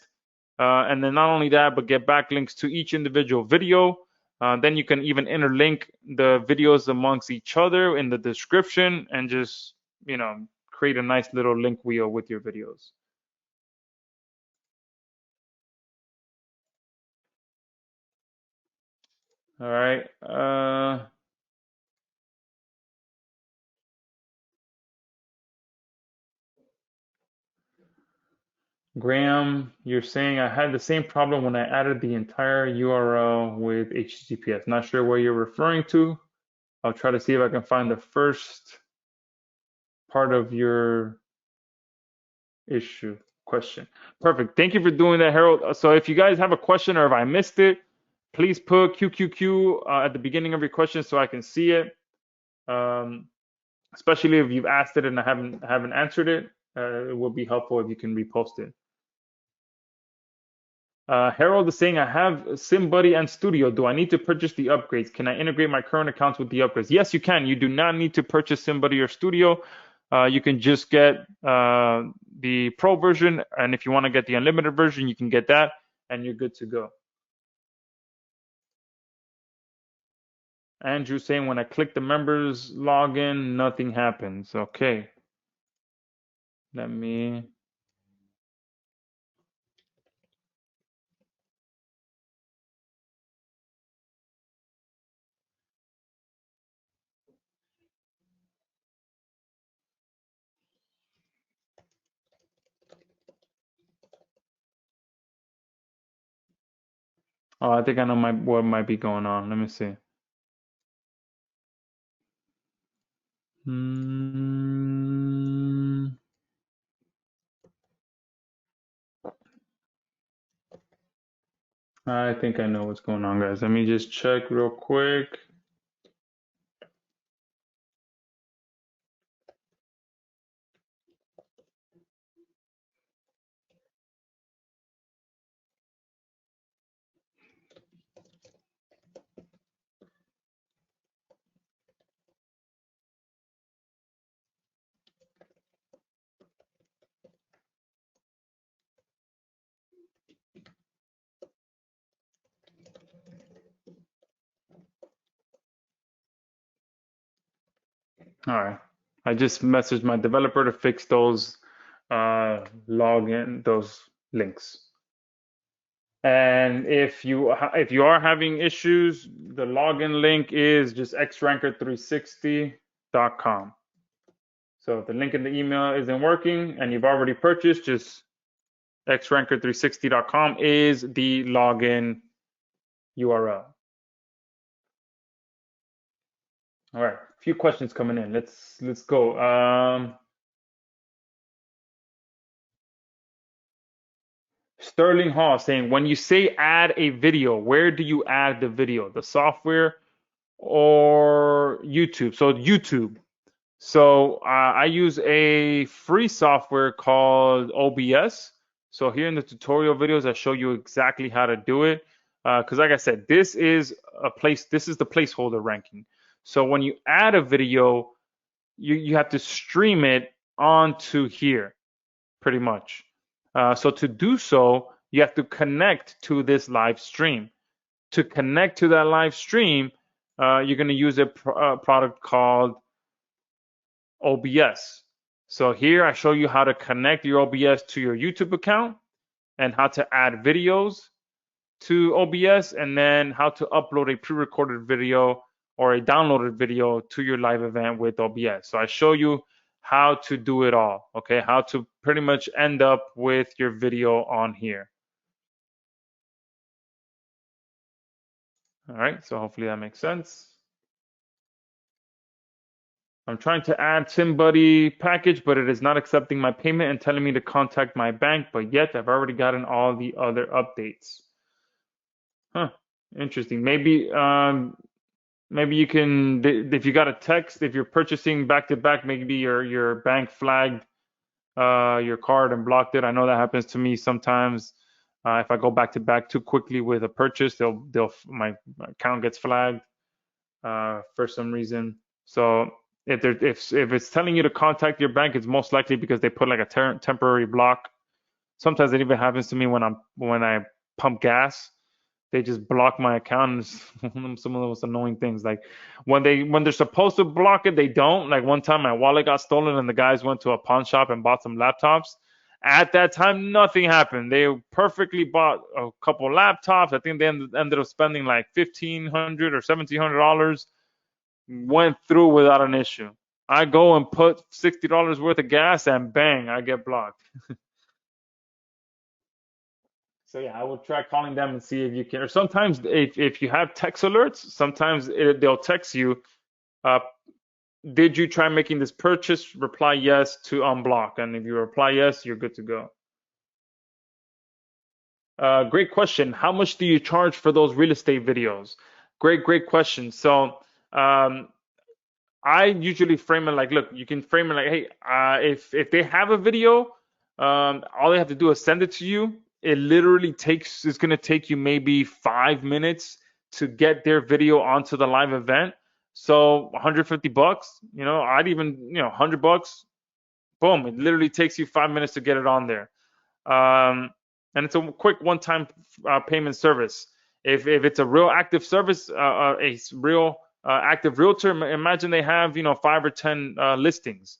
And then not only that, but get backlinks to each individual video. Then you can even interlink the videos amongst each other in the description and just, create a nice little link wheel with your videos. All right. Graham, you're saying I had the same problem when I added the entire URL with HTTPS. Not sure what you're referring to. I'll try to see if I can find the first part of your issue question. Perfect. Thank you for doing that, Harold. So if you guys have a question or if I missed it, please put QQQ at the beginning of your question so I can see it. Especially if you've asked it and I haven't answered it, it will be helpful if you can repost it. Harold is saying, I have SimBuddy and Studio. Do I need to purchase the upgrades? Can I integrate my current accounts with the upgrades? Yes, you can. You do not need to purchase SimBuddy or Studio. You can just get the Pro version, and if you want to get the unlimited version, you can get that, and you're good to go. Andrew saying, when I click the members login, nothing happens. Okay. Let me. Oh, I think I know what might be going on. Let me see. I think I know what's going on, guys. Let me just check real quick. All right. I just messaged my developer to fix those login, those links. And if you are having issues, the login link is just xranker360.com. So if the link in the email isn't working and you've already purchased, just xranker360.com is the login URL. All right, a few questions coming in. Let's go. Sterling Hall saying, when you say add a video, where do you add the video? The software or YouTube? So YouTube. So I use a free software called OBS. So here in the tutorial videos, I show you exactly how to do it. Because like I said, this is the placeholder ranking. So when you add a video, you have to stream it onto here, pretty much. So to do so, you have to connect to this live stream. To connect to that live stream, you're going to use a product called OBS. So here I show you how to connect your OBS to your YouTube account and how to add videos to OBS, and then how to upload a pre-recorded video or a downloaded video to your live event with OBS. So I show you how to do it all, okay? How to pretty much end up with your video on here. All right, so hopefully that makes sense. I'm trying to add SimBuddy package, but it is not accepting my payment and telling me to contact my bank, but yet I've already gotten all the other updates. Huh, interesting. Maybe you can, if you got a text, if you're purchasing back to back, maybe your bank flagged your card and blocked it. I know that happens to me sometimes. If I go back to back too quickly with a purchase, my account gets flagged for some reason. So if it's telling you to contact your bank, it's most likely because they put like a temporary block. Sometimes it even happens to me when I pump gas. They just block my account. And some of the most annoying things, like when they're supposed to block it, they don't. Like one time my wallet got stolen and the guys went to a pawn shop and bought some laptops. At that time, nothing happened. They perfectly bought a couple laptops. I think they ended up spending like $1,500 or $1,700. Went through without an issue. I go and put $60 worth of gas and bang, I get blocked. So yeah, I will try calling them and see if you can. Or sometimes if you have text alerts, sometimes they'll text you, uh, did you try making this purchase? Reply yes to unblock. And if you reply yes, you're good to go. Great question. How much do you charge for those real estate videos? Great question. So um, I usually frame it like, look, you can frame it like, hey, if they have a video, all they have to do is send it to you. It literally it's gonna take you maybe 5 minutes to get their video onto the live event. So 150 bucks, I'd even, 100 bucks, boom, it literally takes you 5 minutes to get it on there. Um, and it's a quick one-time payment service. If it's a real active service, real active realtor, imagine they have 5 or 10 listings.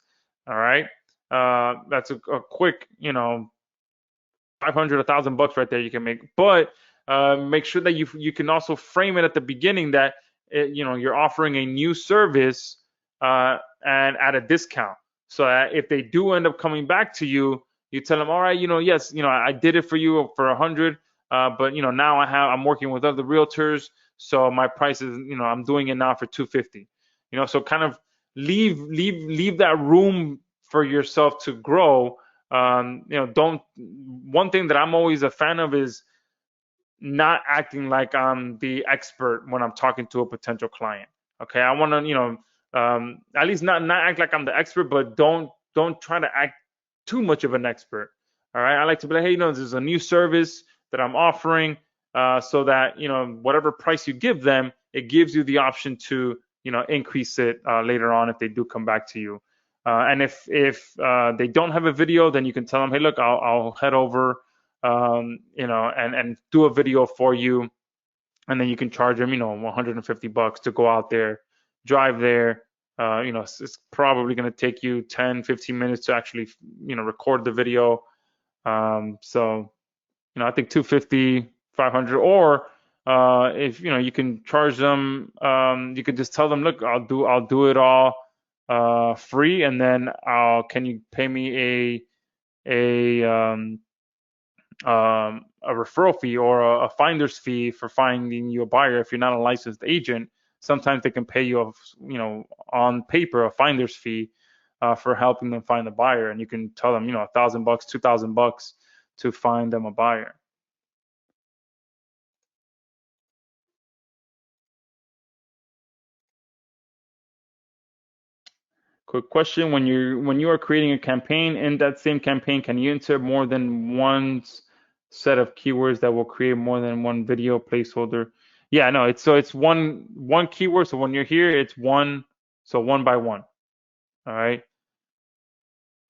All right, that's a quick 500, 1,000 bucks right there you can make. But make sure that you can also frame it at the beginning that you're offering a new service and at a discount. So that if they do end up coming back to you, you tell them, all right, yes, I did it for you for 100, but now I'm working with other realtors, so my price is, I'm doing it now for 250. So kind of leave that room for yourself to grow. Don't. One thing that I'm always a fan of is not acting like I'm the expert when I'm talking to a potential client. Okay, I want to, at least not act like I'm the expert, but don't try to act too much of an expert. All right, I like to be like, hey, this is a new service that I'm offering, so that whatever price you give them, it gives you the option to increase it later on if they do come back to you. And if they don't have a video, then you can tell them, hey, look, I'll head over, and do a video for you, and then you can charge them, 150 bucks to go out there, drive there. It's probably going to take you 10, 15 minutes to actually, record the video. So, I think 250, 500, or if you can charge them, you could just tell them, look, I'll do it all free, and then can you pay me a referral fee or a finder's fee for finding you a buyer if you're not a licensed agent. Sometimes they can pay you, on paper, a finder's fee for helping them find a buyer, and you can tell them, 1,000 bucks, 2,000 bucks to find them a buyer. Quick question: when you are creating a campaign, in that same campaign, can you insert more than one set of keywords that will create more than one video placeholder? Yeah, no, it's one keyword. So when you're here, it's one, so one by one. All right,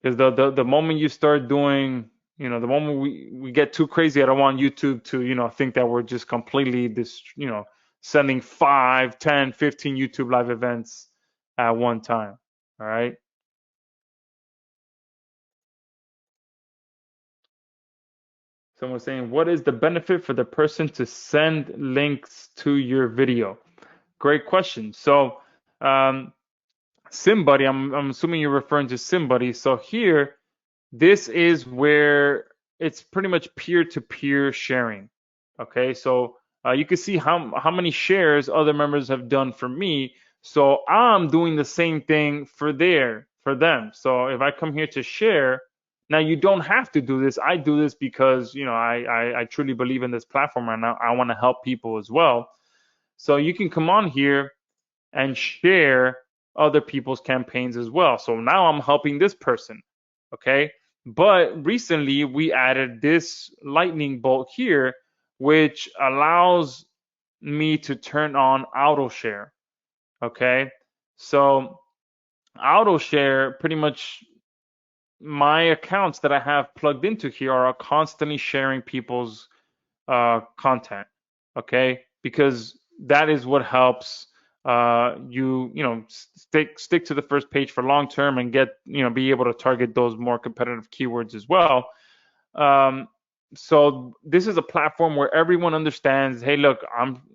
because the moment you start doing, the moment we get too crazy, I don't want YouTube to think that we're just completely sending 5, 10, 15 YouTube live events at one time. All right. Someone's saying, what is the benefit for the person to send links to your video? Great question. So, SimBuddy, I'm assuming you're referring to SimBuddy. So here, this is where it's pretty much peer-to-peer sharing. Okay, so you can see how many shares other members have done for me. So I'm doing the same thing for them. So if I come here to share, now you don't have to do this. I do this because I truly believe in this platform and I want to help people as well. So you can come on here and share other people's campaigns as well. So now I'm helping this person. Okay. But recently we added this lightning bolt here, which allows me to turn on auto share. Okay. So auto share, pretty much my accounts that I have plugged into here are constantly sharing people's content. Okay. Because that is what helps stick to the first page for long term and get be able to target those more competitive keywords as well. So this is a platform where everyone understands, hey, look,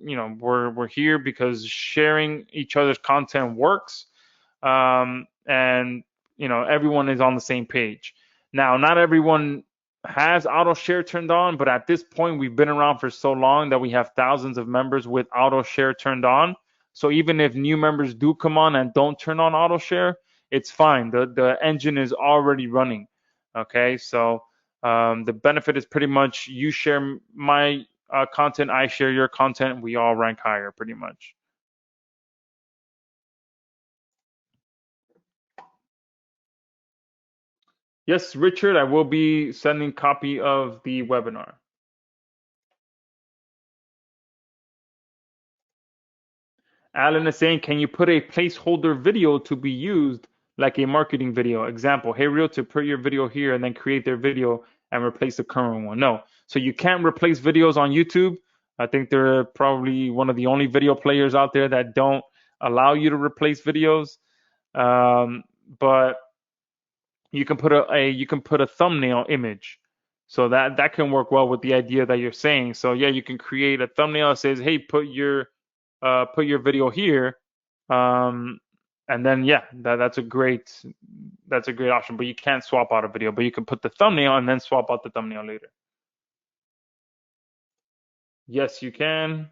we're here because sharing each other's content works, and everyone is on the same page. Now, not everyone has auto share turned on, but at this point we've been around for so long that we have thousands of members with auto share turned on. So even if new members do come on and don't turn on auto share, it's fine. The engine is already running. Okay, so the benefit is pretty much you share my content, I share your content, we all rank higher pretty much. Yes, Richard, I will be sending copy of the webinar. Alan is saying, can you put a placeholder video to be used like a marketing video? Example, hey, Realtor, put your video here and then create their video and replace the current one. No. So you can't replace videos on YouTube. I think they're probably one of the only video players out there that don't allow you to replace videos. But you can put a thumbnail image. So that can work well with the idea that you're saying. So yeah, you can create a thumbnail that says, hey, put your video here, and then yeah, that's a great option. But you can't swap out a video, but you can put the thumbnail and then swap out the thumbnail later. Yes, you can.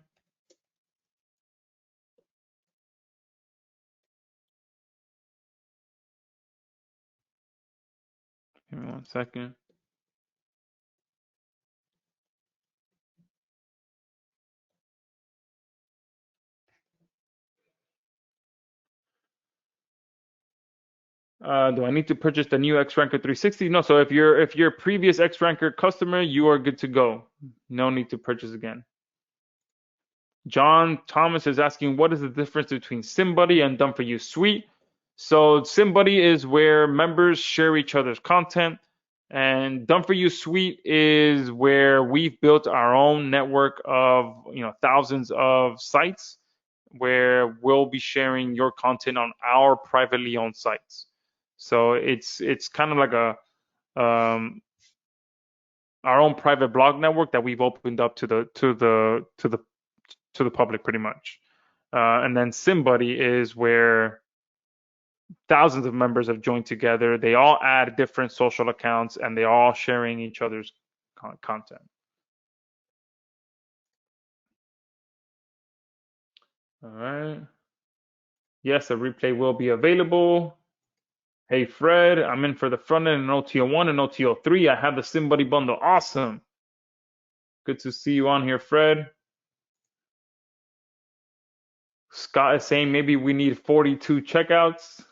Give me 1 second. Do I need to purchase the new X Ranker 360? No. So if you're a previous X Ranker customer, you are good to go. No need to purchase again. John Thomas is asking, what is the difference between SimBuddy and Done For You Suite? So SimBuddy is where members share each other's content, and Done For You Suite is where we've built our own network of thousands of sites where we'll be sharing your content on our privately owned sites. So it's kind of like a our own private blog network that we've opened up to the public pretty much. And then SimBuddy is where thousands of members have joined together. They all add different social accounts and they're all sharing each other's content. All right. Yes, a replay will be available. Hey, Fred, I'm in for the front end in OTO1 and OTO3. I have the SimBuddy bundle. Awesome. Good to see you on here, Fred. Scott is saying maybe we need 42 checkouts.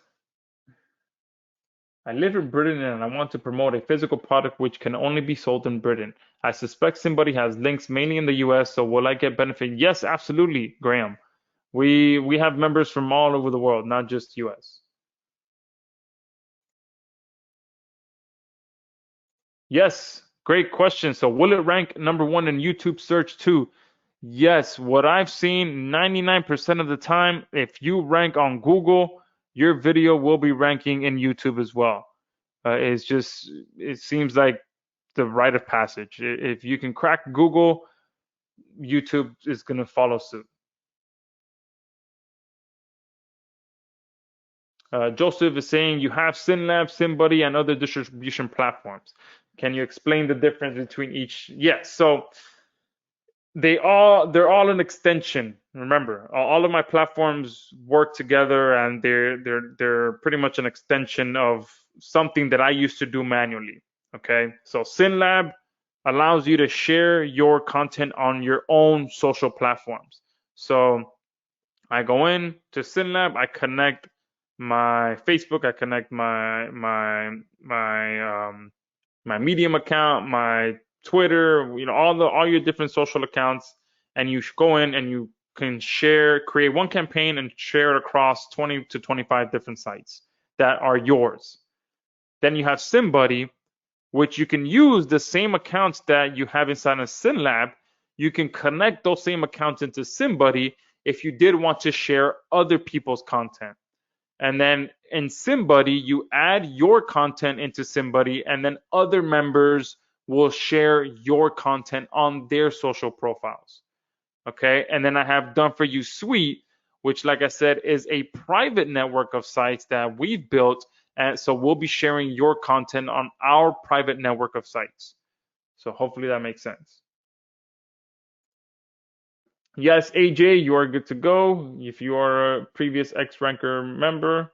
I live in Britain and I want to promote a physical product which can only be sold in Britain. I suspect somebody has links mainly in the US, so will I get benefit? Yes, absolutely, Graham. We have members from all over the world, not just US. Yes, great question. So will it rank #1 in YouTube search too? Yes, what I've seen 99% of the time, if you rank on Google, your video will be ranking in YouTube as well. It seems like the rite of passage. If you can crack Google, YouTube is going to follow suit. Joseph is saying you have SynLab, SimBuddy, and other distribution platforms. Can you explain the difference between each? Yes, so they're all an extension. Remember, all of my platforms work together, and they're pretty much an extension of something that I used to do manually. Okay, so SynLab allows you to share your content on your own social platforms. So I go in to SynLab, I connect my Facebook, I connect my Medium account, my Twitter, all your different social accounts, and you go in and you can create one campaign and share it across 20 to 25 different sites that are yours. Then you have SimBuddy, which you can use the same accounts that you have inside of SynLab. You can connect those same accounts into SimBuddy if you did want to share other people's content. And then in SimBuddy, you add your content into SimBuddy, and then other members will share your content on their social profiles. Okay, and then I have Done For You Suite, which, like I said, is a private network of sites that we've built. And so we'll be sharing your content on our private network of sites. So hopefully that makes sense. Yes, AJ, you are good to go. If you are a previous X Ranker member.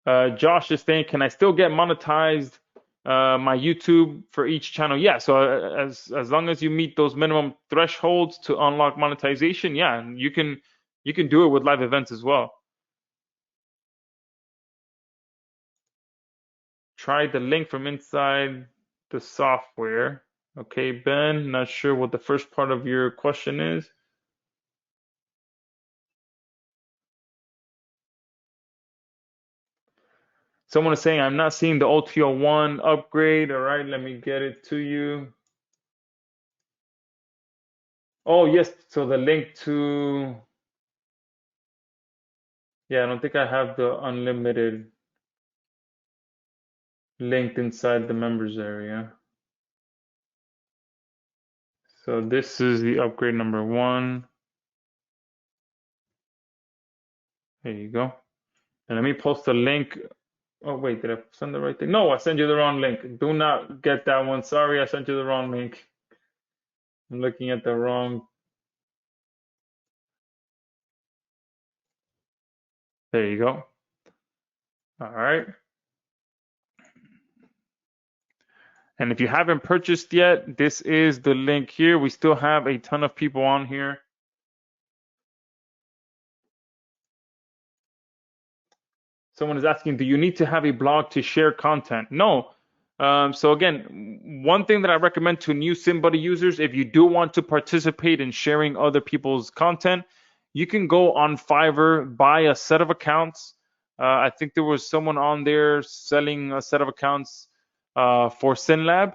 Josh is saying, can I still get monetized my YouTube for each channel? Yeah, so as long as you meet those minimum thresholds to unlock monetization, yeah, you can do it with live events as well. Try the link from inside the software. Okay, Ben, not sure what the first part of your question is. Someone is saying, I'm not seeing the OTO1 upgrade. All right, let me get it to you. Oh, yes, so the link to, yeah, I don't think I have the unlimited linked inside the members area. So this is the upgrade number 1. There you go. And let me post the link. Oh, wait, did I send the right thing? No, I sent you the wrong link. Do not get that one. Sorry, I sent you the wrong link. I'm looking at the wrong. There you go. All right. And if you haven't purchased yet, this is the link here. We still have a ton of people on here. Someone is asking, do you need to have a blog to share content? No. So again, one thing that I recommend to new SimBuddy users, if you do want to participate in sharing other people's content, you can go on Fiverr, buy a set of accounts. I think there was someone on there selling a set of accounts for SynLab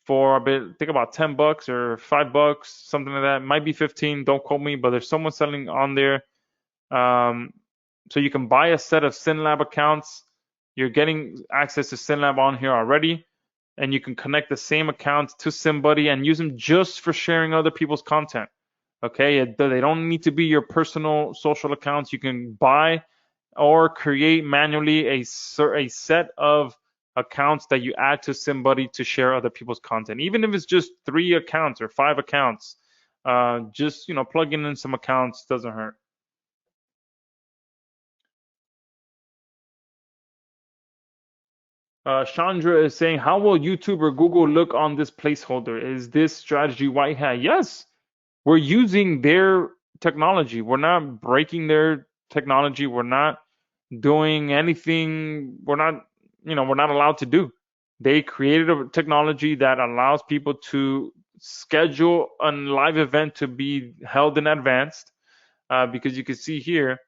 for a bit, I think about $10 or $5, something like that. It might be 15, don't quote me, but there's someone selling on there. So you can buy a set of SynLab accounts. You're getting access to SynLab on here already, and you can connect the same accounts to SimBuddy and use them just for sharing other people's content. Okay, they don't need to be your personal social accounts. You can buy or create manually a set of accounts that you add to SimBuddy to share other people's content, even if it's just 3 accounts or 5 accounts. Just plugging in some accounts doesn't hurt. Chandra is saying, how will YouTube or Google look on this placeholder? Is this strategy white hat? Yes, we're using their technology. We're not breaking their technology. We're not doing anything we're not allowed to do. They created a technology that allows people to schedule a live event to be held in advance. Because you can see here,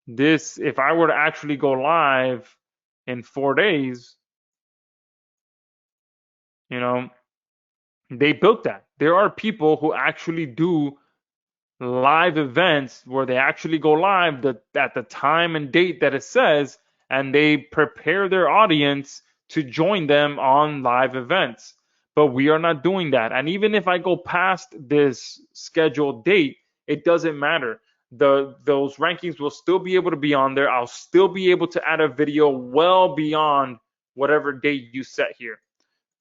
if I were to actually go live in 4 days, they built that. There are people who actually do live events where they actually go live at the time and date that it says, and they prepare their audience to join them on live events. But we are not doing that. And even if I go past this scheduled date, it doesn't matter. Those rankings will still be able to be on there. I'll still be able to add a video well beyond whatever date you set here.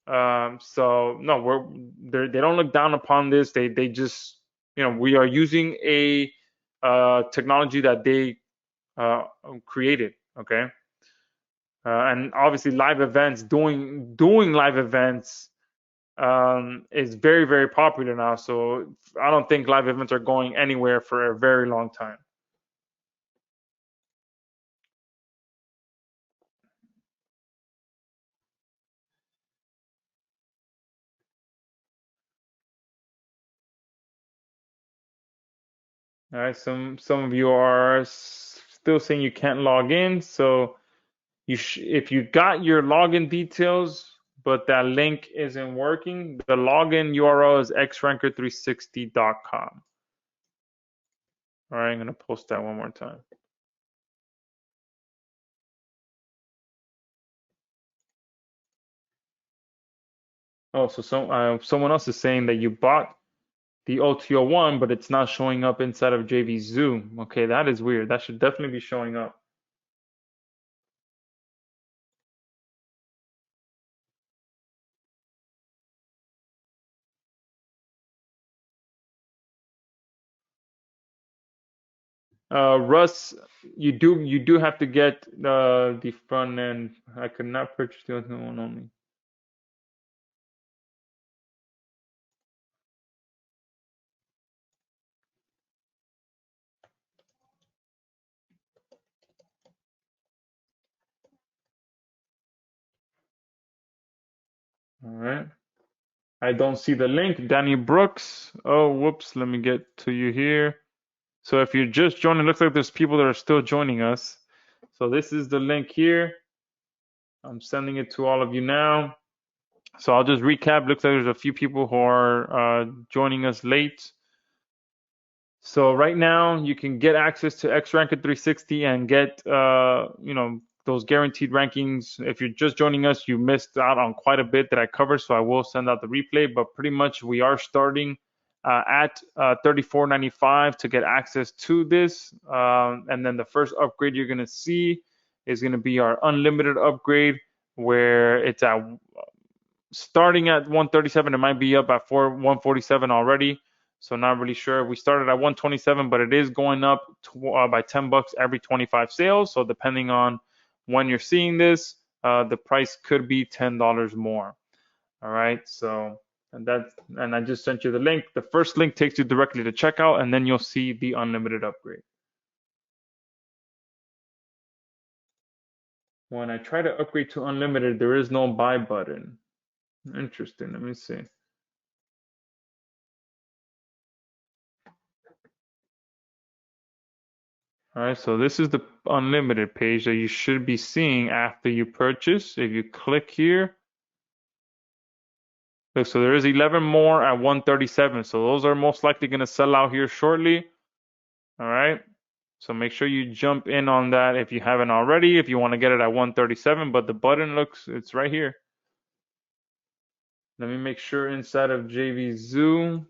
So no, they don't look down upon this. They just we are using a technology that they created. Okay, and obviously live events, doing live events is very, very popular now. So I don't think live events are going anywhere for a very long time. All right, some of you are still saying you can't log in. So if you got your login details, but that link isn't working, the login URL is xranker360.com. All right, I'm gonna post that one more time. Oh, so someone else is saying that you bought the OTO1, but it's not showing up inside of JV Zoom. Okay, that is weird. That should definitely be showing up. Russ, you do have to get the front end. I could not purchase the other one only. All right. I don't see the link. Danny Brooks. Oh, whoops. Let me get to you here. So if you're just joining, it looks like there's people that are still joining us. So this is the link here. I'm sending it to all of you now. So I'll just recap. Looks like there's a few people who are joining us late. So right now you can get access to XRanker 360 and get those guaranteed rankings. If you're just joining us, you missed out on quite a bit that I covered, so I will send out the replay. But pretty much we are starting at $34.95 to get access to this, and then the first upgrade you're gonna see is gonna be our unlimited upgrade, where it's at starting at 137. It might be up at 147 already. So not really sure. We started at 127, but it is going up by $10 every 25 sales. So depending on when you're seeing this, the price could be $10 more. All right. So and I just sent you the link. The first link takes you directly to checkout, and then you'll see the unlimited upgrade. When I try to upgrade to unlimited, there is no buy button. Interesting. Let me see. All right, so this is the unlimited page that you should be seeing after you purchase. If you click here, look, so there is 11 more at 137. So those are most likely going to sell out here shortly. All right, so make sure you jump in on that if you haven't already, if you want to get it at 137, but the button it's right here. Let me make sure inside of JV Zoo.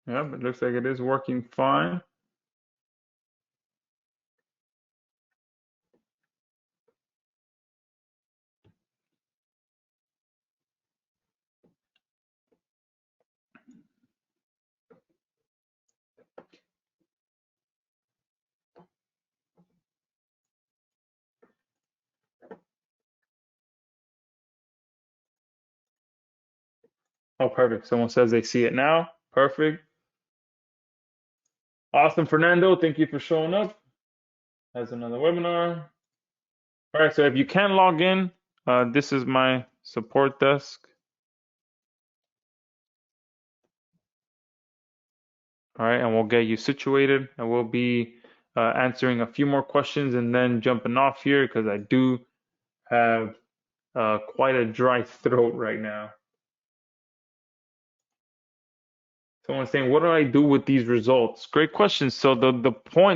Yep, it looks like it is working fine. Oh, perfect. Someone says they see it now. Perfect. Awesome, Fernando. Thank you for showing up. Has another webinar. All right, so if you can log in, this is my support desk. All right, and we'll get you situated, and we'll be answering a few more questions and then jumping off here because I do have quite a dry throat right now. Someone's saying, what do I do with these results? Great question. So the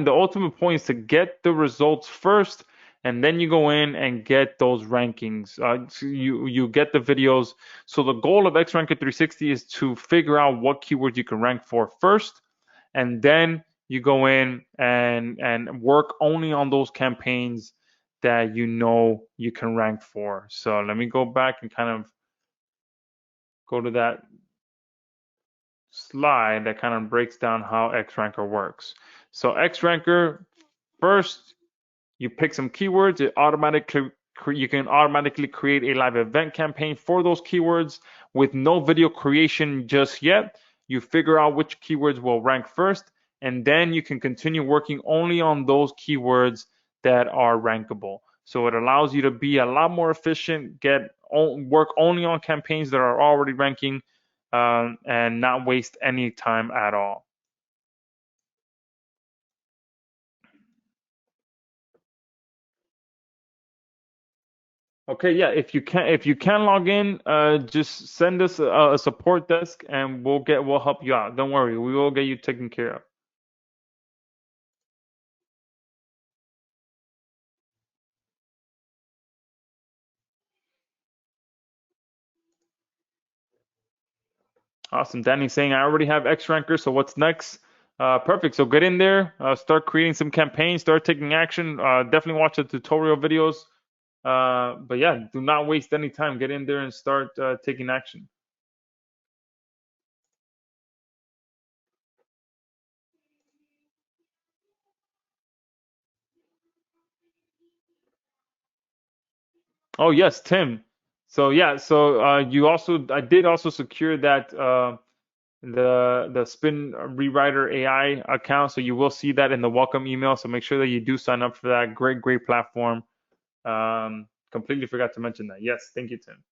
ultimate point is to get the results first, and then you go in and get those rankings. So you get the videos. So the goal of XRanker 360 is to figure out what keywords you can rank for first, and then you go in and work only on those campaigns that you know you can rank for. So let me go back and kind of go to that slide that kind of breaks down how XRanker works. So XRanker, first you pick some keywords. You can automatically create a live event campaign for those keywords with no video creation just yet. You figure out which keywords will rank first, and then you can continue working only on those keywords that are rankable. So it allows you to be a lot more efficient, work only on campaigns that are already ranking, and not waste any time at all. Okay, yeah. If you can log in, just send us a support desk, and we'll help you out. Don't worry, we will get you taken care of. Awesome. Danny's saying I already have X ranker, so what's next? Perfect. So get in there, start creating some campaigns, start taking action. Definitely watch the tutorial videos. But yeah, do not waste any time. Get in there and start taking action. Oh yes, Tim. So yeah, so I did also secure that the Spin Rewriter AI account, so you will see that in the welcome email. So make sure that you do sign up for that. Great platform. Completely forgot to mention that. Yes, thank you, Tim.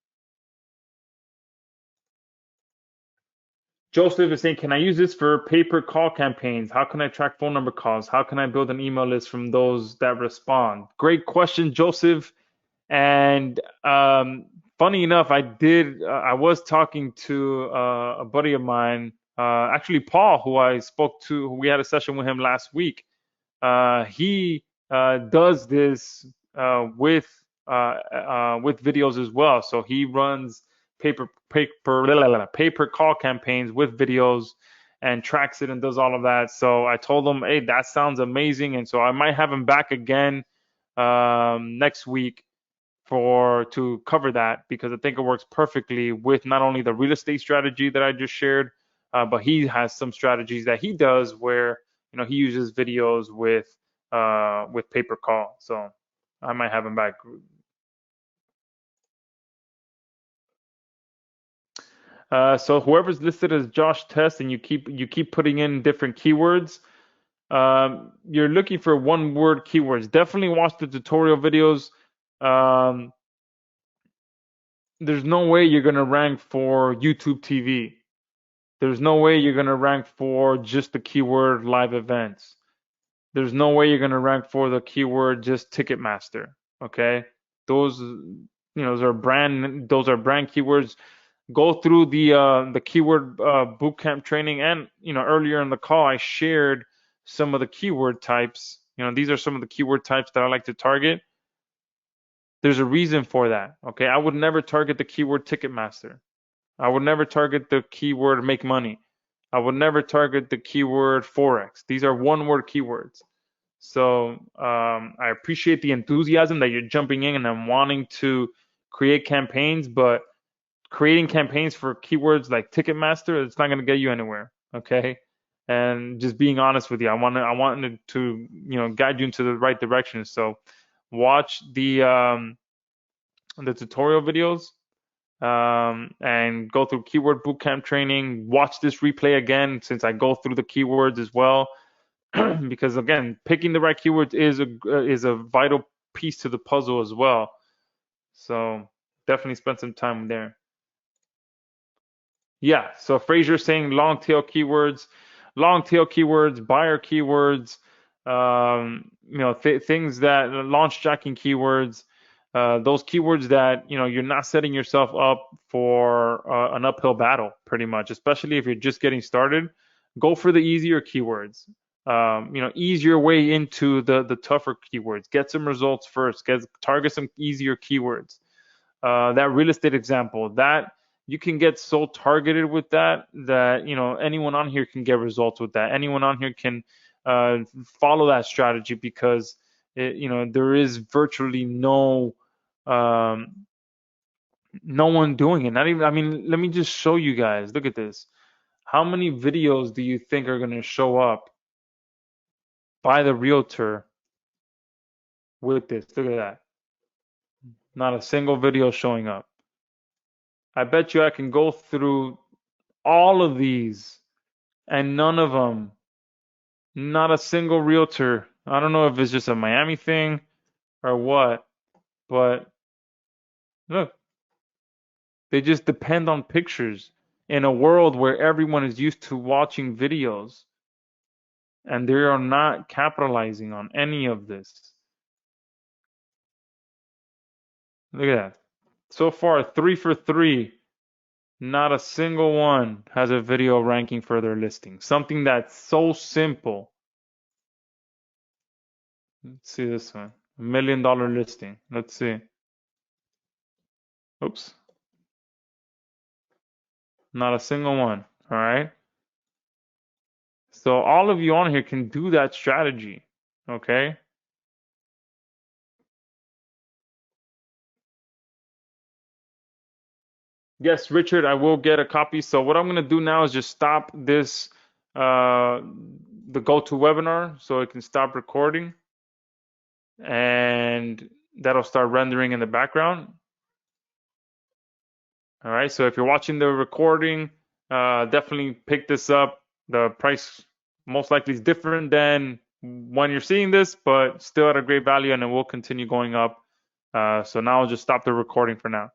Joseph is saying, can I use this for paper call campaigns? How can I track phone number calls? How can I build an email list from those that respond? Great question, Joseph. And funny enough, I was talking to a buddy of mine, actually Paul, who I spoke to. We had a session with him last week. He does this with videos as well. So he runs paper call campaigns with videos and tracks it and does all of that. So I told him, hey, that sounds amazing, and so I might have him back again next week for to cover that because I think it works perfectly with not only the real estate strategy that I just shared, but he has some strategies that he does where he uses videos with paper call. So I might have him back. So whoever's listed as Josh Test and you keep putting in different keywords, you're looking for one word keywords. Definitely watch the tutorial videos. Um, there's no way you're gonna rank for YouTube TV. There's no way you're gonna rank for just the keyword live events. There's no way you're gonna rank for the keyword just Ticketmaster. Okay, those are brand keywords. Go through the keyword bootcamp training, and earlier in the call I shared some of the keyword types. These are some of the keyword types that I like to target. There's a reason for that. Okay, I would never target the keyword Ticketmaster. I would never target the keyword make money. I would never target the keyword Forex. These are one word keywords. So I appreciate the enthusiasm that you're jumping in and wanting to create campaigns, but creating campaigns for keywords like Ticketmaster, it's not going to get you anywhere. Okay. And just being honest with you, I wanted to, guide you into the right direction. So watch the tutorial videos and go through keyword bootcamp training. Watch this replay again since I go through the keywords as well, because again, picking the right keywords is a vital piece to the puzzle as well. So definitely spend some time there. Yeah. So Fraser saying long tail keywords, buyer keywords, things that launch jacking keywords. Those keywords that you're not setting yourself up for an uphill battle, pretty much. Especially if you're just getting started, go for the easier keywords. Ease your way into the tougher keywords. Get some results first. Target some easier keywords. That real estate example, that you can get so targeted with that anyone on here can get results with that. Anyone on here can follow that strategy because there is virtually um, no one doing it. Not even, I mean, let me just show you guys. Look at this. How many videos do you think are going to show up by the realtor with this? Look at that. Not a single video showing up. I bet you I can go through all of these and none of them, not a single realtor. I don't know if it's just a Miami thing or what, but look, they just depend on pictures in a world where everyone is used to watching videos and they are not capitalizing on any of this. Look at that. So far, 3 for 3. Not a single one has a video ranking for their listing. Something that's so simple. Let's see this one. $1 million listing. Let's see. Oops. Not a single one. All right. So all of you on here can do that strategy. Okay. Yes, Richard, I will get a copy. So what I'm going to do now is just stop this, the GoToWebinar, so it can stop recording, and that'll start rendering in the background. All right. So if you're watching the recording, definitely pick this up. The price most likely is different than when you're seeing this, but still at a great value, and it will continue going up. So now I'll just stop the recording for now.